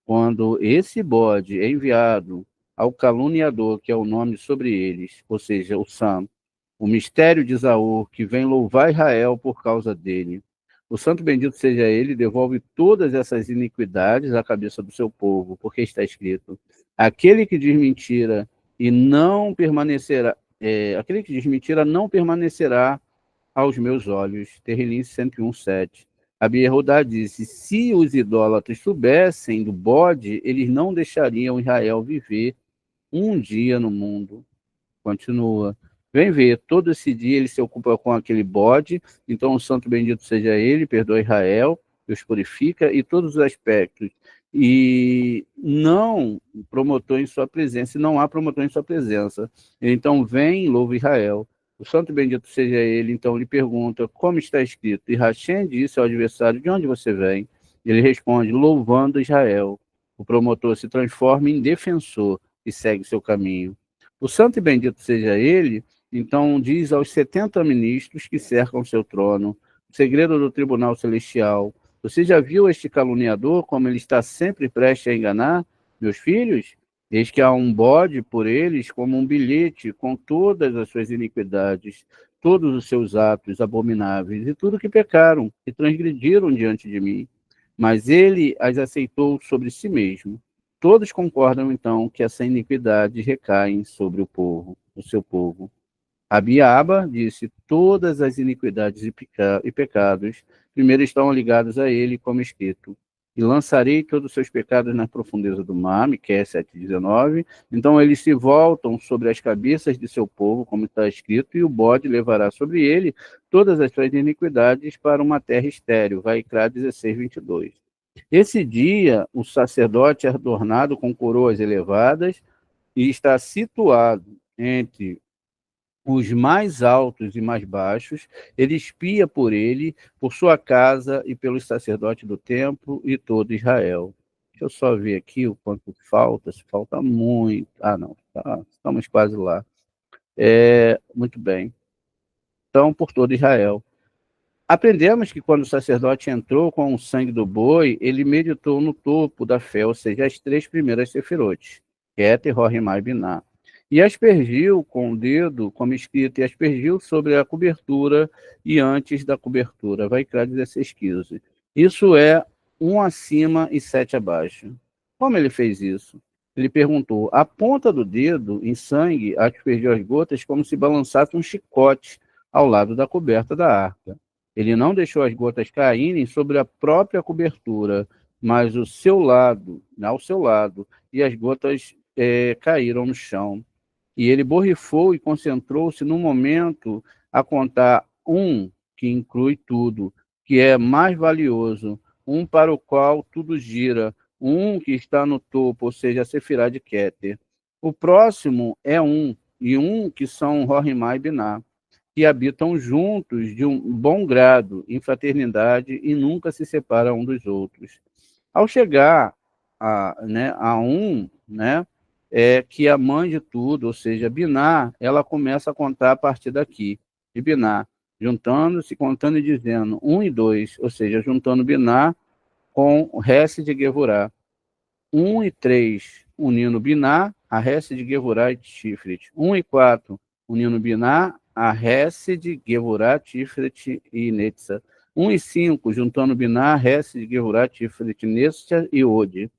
quando esse bode é enviado ao caluniador, que é o nome sobre eles, ou seja, o santo, o mistério de Esaú, que vem louvar Israel por causa dele. O santo bendito seja ele, devolve todas essas iniquidades à cabeça do seu povo, porque está escrito: aquele que diz mentira e não permanecerá, aquele que diz mentira não permanecerá aos meus olhos. Terrilim 101:7. Abi Yehudá disse: se os idólatras soubessem do bode, eles não deixariam Israel viver um dia no mundo. Continua. Vem ver, todo esse dia ele se ocupa com aquele bode, então o santo bendito seja ele, perdoa Israel, os purifica e todos os aspectos. E não promotor em sua presença, e não há promotor em sua presença. Então vem, louva Israel. O santo bendito seja ele, então lhe pergunta, como está escrito? E Hashem disse ao adversário, de onde você vem? Ele responde, louvando Israel. O promotor se transforma em defensor e segue seu caminho. O santo e bendito seja ele, então diz aos 70 ministros que cercam seu trono, o segredo do tribunal celestial: você já viu este caluniador, como ele está sempre prestes a enganar meus filhos? Eis que há um bode por eles como um bilhete com todas as suas iniquidades, todos os seus atos abomináveis e tudo que pecaram e transgrediram diante de mim. Mas ele as aceitou sobre si mesmo. Todos concordam, então, que essa iniquidade recai sobre o seu povo. Abiaba disse: todas as iniquidades e pecados primeiro estão ligados a ele, como escrito: e lançarei todos os seus pecados na profundeza do mar, Miqueias 7,19. Então eles se voltam sobre as cabeças de seu povo, como está escrito, e o bode levará sobre ele todas as suas iniquidades para uma terra estéril, Vaikra 16:22. Esse dia, o sacerdote é adornado com coroas elevadas e está situado entre os mais altos e mais baixos. Ele espia por ele, por sua casa e pelos sacerdotes do templo e todo Israel. Deixa eu só ver aqui o quanto falta, se falta muito. Ah, não, estamos quase lá. Muito bem. Então, por todo Israel. Aprendemos que quando o sacerdote entrou com o sangue do boi, ele meditou no topo da fé, ou seja, as 3 primeiras sefirotes, Keter, Rohimá e Biná, e aspergiu com o dedo, como escrito, e aspergiu sobre a cobertura e antes da cobertura, Vaikra 16:15. Isso é 1 acima e 7 abaixo. Como ele fez isso? Ele perguntou: a ponta do dedo, em sangue, aspergiu as gotas como se balançasse um chicote ao lado da coberta da arca. Ele não deixou as gotas caírem sobre a própria cobertura, mas ao seu lado, e as gotas caíram no chão. E ele borrifou e concentrou-se num momento a contar que inclui tudo, que é mais valioso, para o qual tudo gira, que está no topo, ou seja, a Sefirá de Keter. O próximo é e que são Rohimá e Biná, que habitam juntos de um bom grado, em fraternidade, e nunca se separam um dos outros. Ao chegar a um, né, que é a mãe de tudo, ou seja, Biná, ela começa a contar a partir daqui, de Biná, juntando-se, contando e dizendo 1 e 2, ou seja, juntando Biná com o Hesed de Gevurá. 1 e 3, unindo Biná, a Hesed de Gevurá e Tiferet. 1 e 4, unindo Biná, a Hesed, Gevurá, Tiferet e Netza. 1 e 5, juntando Biná, Hesed, Gevurá, Tiferet, Netza e Ode.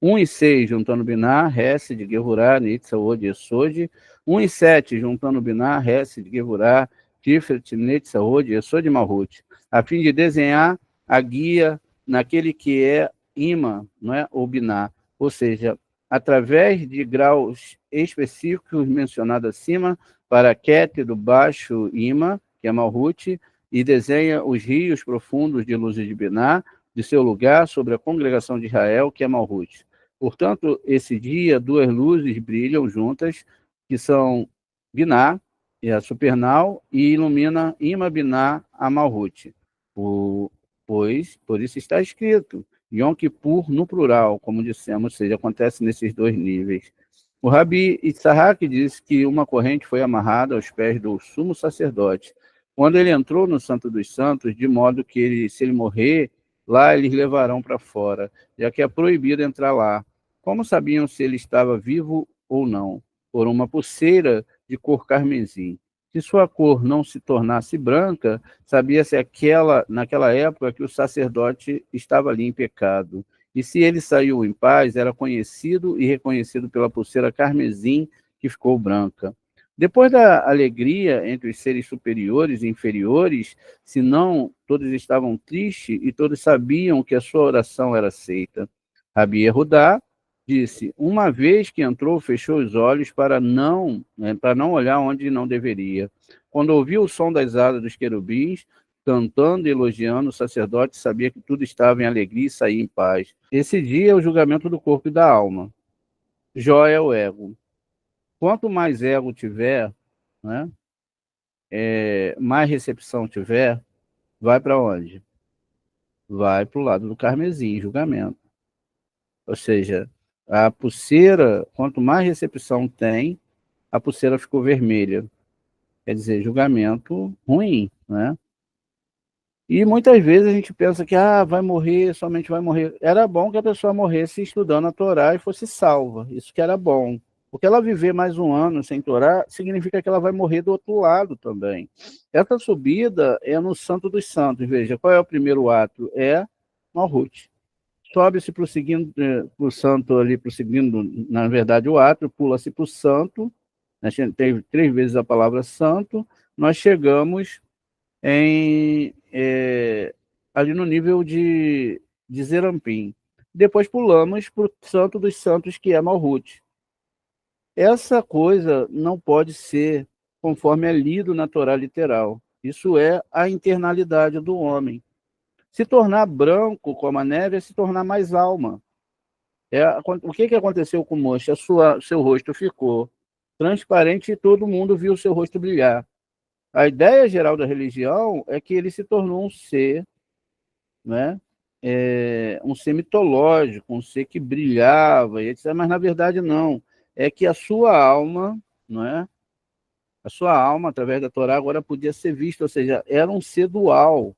1 e 6, juntando Biná, Hesed, Gevurá, Netza, Ode e Sode. 1 e 7, juntando Biná, Hesed, Gevurá, Tiferet, Netza, Ode e Sode e Malhut, a fim de desenhar a guia naquele que é imã, não é? Ou Biná, ou seja, através de graus específicos mencionados acima, para Ket do baixo imã, que é Malhut, e desenha os rios profundos de luzes de Biná, de seu lugar sobre a congregação de Israel, que é Malhut. Portanto, esse dia, duas luzes brilham juntas, que são Biná, e a supernal, e ilumina Ima Biná a Malhut. Pois, por isso está escrito, Yom Kippur no plural, como dissemos, ou seja, acontece nesses dois níveis. O Rabi Itzhak diz que uma corrente foi amarrada aos pés do sumo sacerdote, quando ele entrou no Santo dos Santos, de modo que ele, se ele morrer, lá eles levarão para fora, já que é proibido entrar lá. Como sabiam se ele estava vivo ou não? Por uma pulseira de cor carmesim. Se sua cor não se tornasse branca, sabia-se naquela época que o sacerdote estava ali em pecado. E se ele saiu em paz, era conhecido e reconhecido pela pulseira carmesim que ficou branca. Depois da alegria entre os seres superiores e inferiores, senão todos estavam tristes e todos sabiam que a sua oração era aceita. Rabi Yehudá disse, uma vez que entrou, fechou os olhos para não olhar onde não deveria. Quando ouviu o som das asas dos querubins, cantando e elogiando, o sacerdote sabia que tudo estava em alegria e saía em paz. Esse dia é o julgamento do corpo e da alma. Jó é o ego. Quanto mais ego tiver, né, mais recepção tiver, vai para onde? Vai para o lado do carmesim, julgamento. Ou seja, a pulseira, quanto mais recepção tem, a pulseira ficou vermelha. Quer dizer, julgamento ruim, né? E muitas vezes a gente pensa que vai morrer, somente vai morrer. Era bom que a pessoa morresse estudando a Torá e fosse salva. Isso que era bom. Porque ela viver mais um ano sem Torá significa que ela vai morrer do outro lado também. Essa subida é no Santo dos Santos. Veja, qual é o primeiro ato? É Malhut. Sobe-se para o santo ali, prosseguindo, na verdade, o átrio, pula-se para o santo, né? Tem 3 vezes a palavra santo, nós chegamos ali no nível de Zerampim. Depois pulamos para o Santo dos Santos, que é Malhut. Essa coisa não pode ser conforme é lido na Torá literal. Isso é a internalidade do homem. Se tornar branco como a neve é se tornar mais alma. O que aconteceu com o Moshe? Seu rosto ficou transparente e todo mundo viu o seu rosto brilhar. A ideia geral da religião é que ele se tornou um ser, né? Um ser mitológico, um ser que brilhava, etc. Mas na verdade não. É que a sua alma, não é? A sua alma, através da Torá, agora podia ser vista, ou seja, era um ser dual,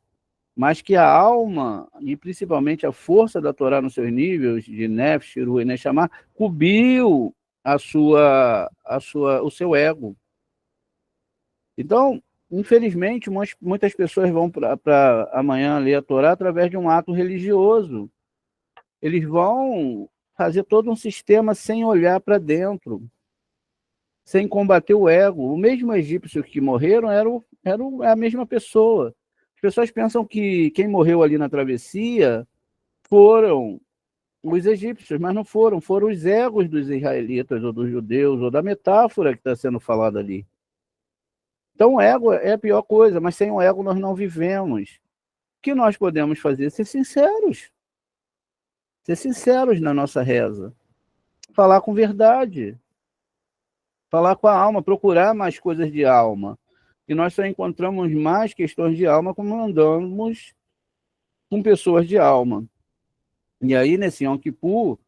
mas que a alma, e principalmente a força da Torá nos seus níveis, de Nefesh, Shiru e Neshama, cobriu o seu ego. Então, infelizmente, muitas pessoas vão para amanhã ler a Torá através de um ato religioso. Eles vão fazer todo um sistema sem olhar para dentro, sem combater o ego. O mesmo egípcio que morreram era a mesma pessoa. As pessoas pensam que quem morreu ali na travessia foram os egípcios, mas não foram os egos dos israelitas ou dos judeus, ou da metáfora que está sendo falada ali. Então, o ego é a pior coisa, mas sem o ego nós não vivemos. O que nós podemos fazer? Ser sinceros. Ser sinceros na nossa reza. Falar com verdade. Falar com a alma, procurar mais coisas de alma. E nós só encontramos mais questões de alma quando andamos com pessoas de alma. E aí, nesse Yom Kippur,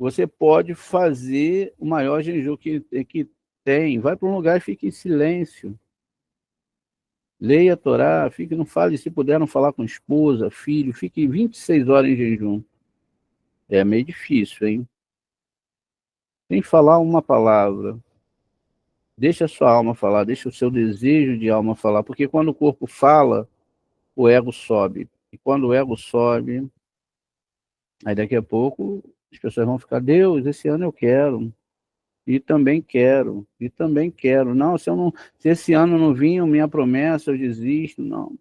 você pode fazer o maior jejum que tem. Vai para um lugar e fique em silêncio. Leia a Torá, fique, não fale, se puder não falar com esposa, filho, fique 26 horas em jejum. É meio difícil, hein? Sem falar uma palavra. Deixa a sua alma falar, deixa o seu desejo de alma falar, porque quando o corpo fala, o ego sobe. E quando o ego sobe, aí daqui a pouco as pessoas vão ficar, Deus, esse ano eu quero, e também quero, e também quero. Não, se esse ano não vir minha promessa, eu desisto. Não.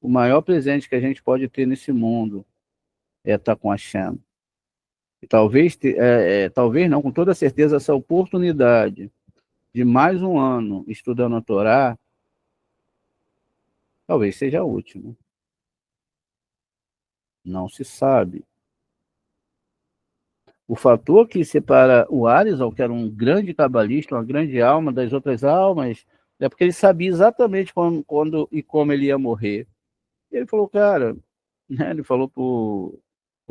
O maior presente que a gente pode ter nesse mundo é estar com a Hashem. E talvez não, com toda certeza, essa oportunidade de mais um ano estudando a Torá, talvez seja a última. Não se sabe. O fator que separa o Arizal, que era um grande cabalista, uma grande alma das outras almas, é porque ele sabia exatamente quando e como ele ia morrer. E ele falou, cara, né, ele falou para o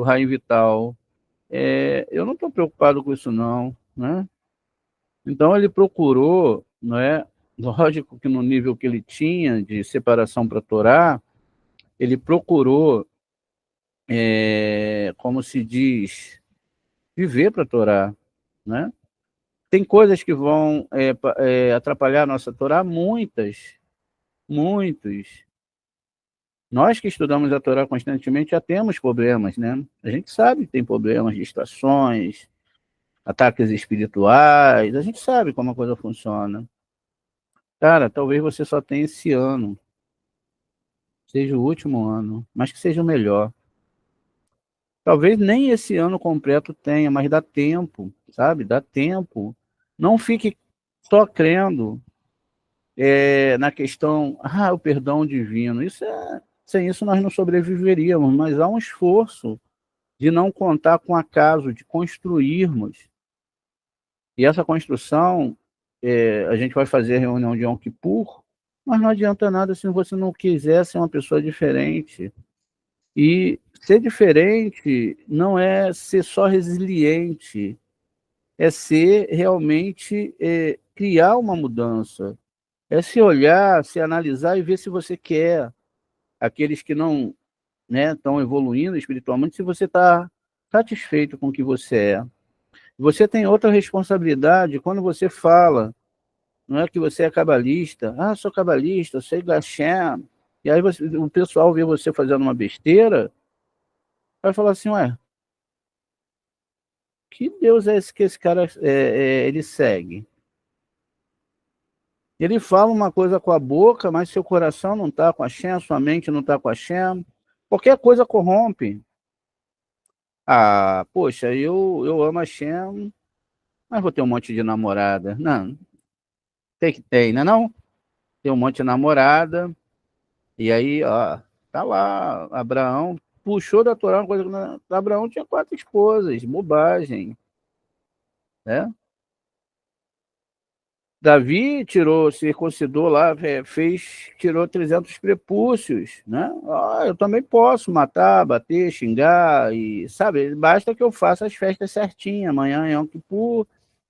Raim Vital, eu não estou preocupado com isso não, né? Então ele procurou, não é? Lógico que no nível que ele tinha de separação para a Torá, ele procurou, como se diz, viver para a Torá, né? Tem coisas que vão atrapalhar a nossa Torá, muitas, muitos. Nós que estudamos a Torá constantemente já temos problemas, né? A gente sabe que tem problemas, distrações, ataques espirituais, a gente sabe como a coisa funciona. Cara, talvez você só tenha esse ano, seja o último ano, mas que seja o melhor. Talvez nem esse ano completo tenha, mas dá tempo, sabe? Dá tempo. Não fique só crendo na questão, o perdão divino. Sem isso nós não sobreviveríamos, mas há um esforço de não contar com acaso, de construirmos. E essa construção, a gente vai fazer a reunião de Yom Kippur, mas não adianta nada se você não quiser ser uma pessoa diferente. E ser diferente não é ser só resiliente, é ser realmente criar uma mudança. É se olhar, se analisar e ver se você quer. Aqueles que não, né, estão evoluindo espiritualmente, se você está satisfeito com o que você é. Você tem outra responsabilidade quando você fala, não é que você é cabalista. Sou cabalista, sei Hashem. E aí o pessoal vê você fazendo uma besteira, vai falar assim, ué, que Deus é esse que esse cara ele segue? Ele fala uma coisa com a boca, mas seu coração não está com a Hashem, sua mente não está com a Hashem. Qualquer coisa corrompe. Poxa, eu amo a Hashem, mas vou ter um monte de namorada. Não, tem que ter, né não? Tem um monte de namorada, e aí, ó, tá lá, Abraão puxou da Torá uma coisa que Abraão tinha 4 esposas, bobagem, né? Davi tirou, circuncidou lá, tirou 300 prepúcios, né? Eu também posso matar, bater, xingar, e, sabe, basta que eu faça as festas certinhas, amanhã é Yom Kippur,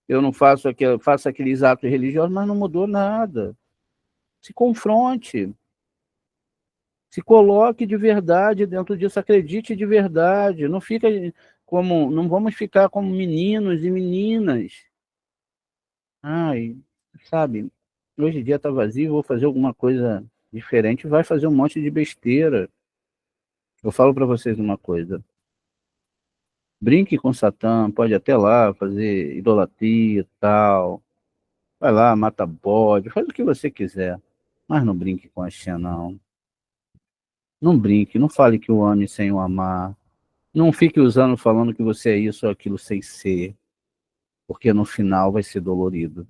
eu não faço aqueles atos religiosos, mas não mudou nada. Se confronte, se coloque de verdade dentro disso, acredite de verdade, não vamos ficar como meninos e meninas. Ai, sabe, hoje em dia tá vazio, vou fazer alguma coisa diferente, vai fazer um monte de besteira. Eu falo para vocês uma coisa, brinque com Satã, pode até lá fazer idolatria e tal, vai lá, mata bode, faz o que você quiser, mas não brinque com a Xena, não. Não brinque, não fale que o ame sem o amar. Não fique falando que você é isso ou aquilo sem ser, porque no final vai ser dolorido.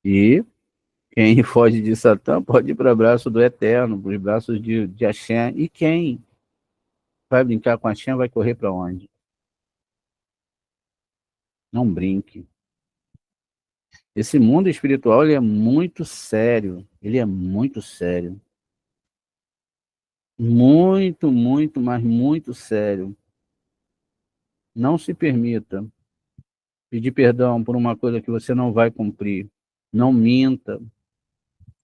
E quem foge de Satã pode ir para o braço do Eterno, para os braços de Hashem. E quem vai brincar com Hashem vai correr para onde? Não brinque. Esse mundo espiritual ele é muito sério. Ele é muito sério. Muito, muito, mas muito sério. Não se permita pedir perdão por uma coisa que você não vai cumprir. Não minta,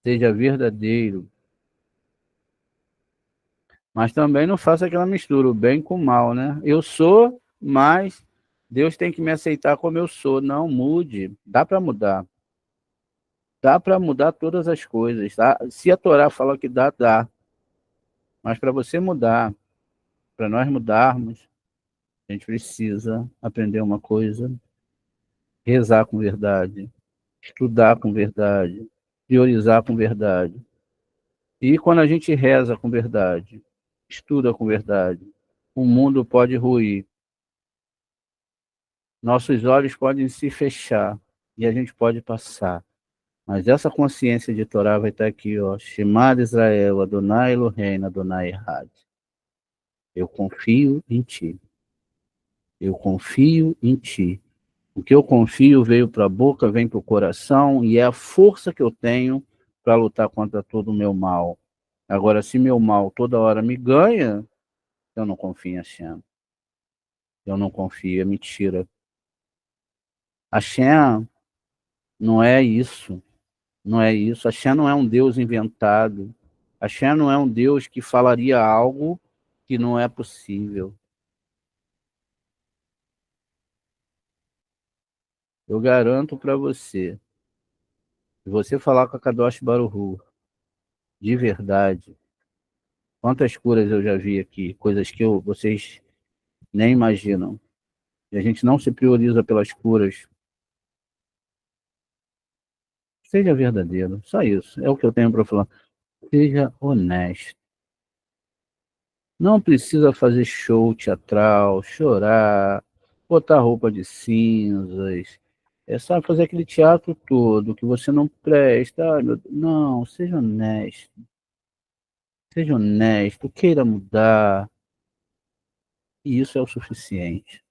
seja verdadeiro. Mas também não faça aquela mistura, o bem com o mal, né? Eu sou, mas Deus tem que me aceitar como eu sou. Não, mude. Dá para mudar. Dá para mudar todas as coisas, tá? Se a Torá fala que dá, dá. Mas para você mudar, para nós mudarmos, a gente precisa aprender uma coisa, rezar com verdade, estudar com verdade, priorizar com verdade. E quando a gente reza com verdade, estuda com verdade, o mundo pode ruir, nossos olhos podem se fechar e a gente pode passar. Mas essa consciência de Torá vai estar aqui, ó. Shema Israel, Adonai Eloheinu, Adonai Echad. Eu confio em ti. Eu confio em ti. O que eu confio veio para a boca, vem para o coração e é a força que eu tenho para lutar contra todo o meu mal. Agora, se meu mal toda hora me ganha, eu não confio em Hashem. Eu não confio, é mentira. Hashem não é isso. Não é isso. Hashem não é um Deus inventado. Hashem não é um Deus que falaria algo que não é possível. Eu garanto para você, se você falar com a Kadosh Baruch Hu, de verdade, quantas curas eu já vi aqui, coisas que vocês nem imaginam. E a gente não se prioriza pelas curas. Seja verdadeiro, só isso. É o que eu tenho para falar. Seja honesto. Não precisa fazer show teatral, chorar, botar roupa de cinzas. É só fazer aquele teatro todo que você não presta. Ai, meu Deus. Não, seja honesto. Seja honesto, queira mudar. E isso é o suficiente.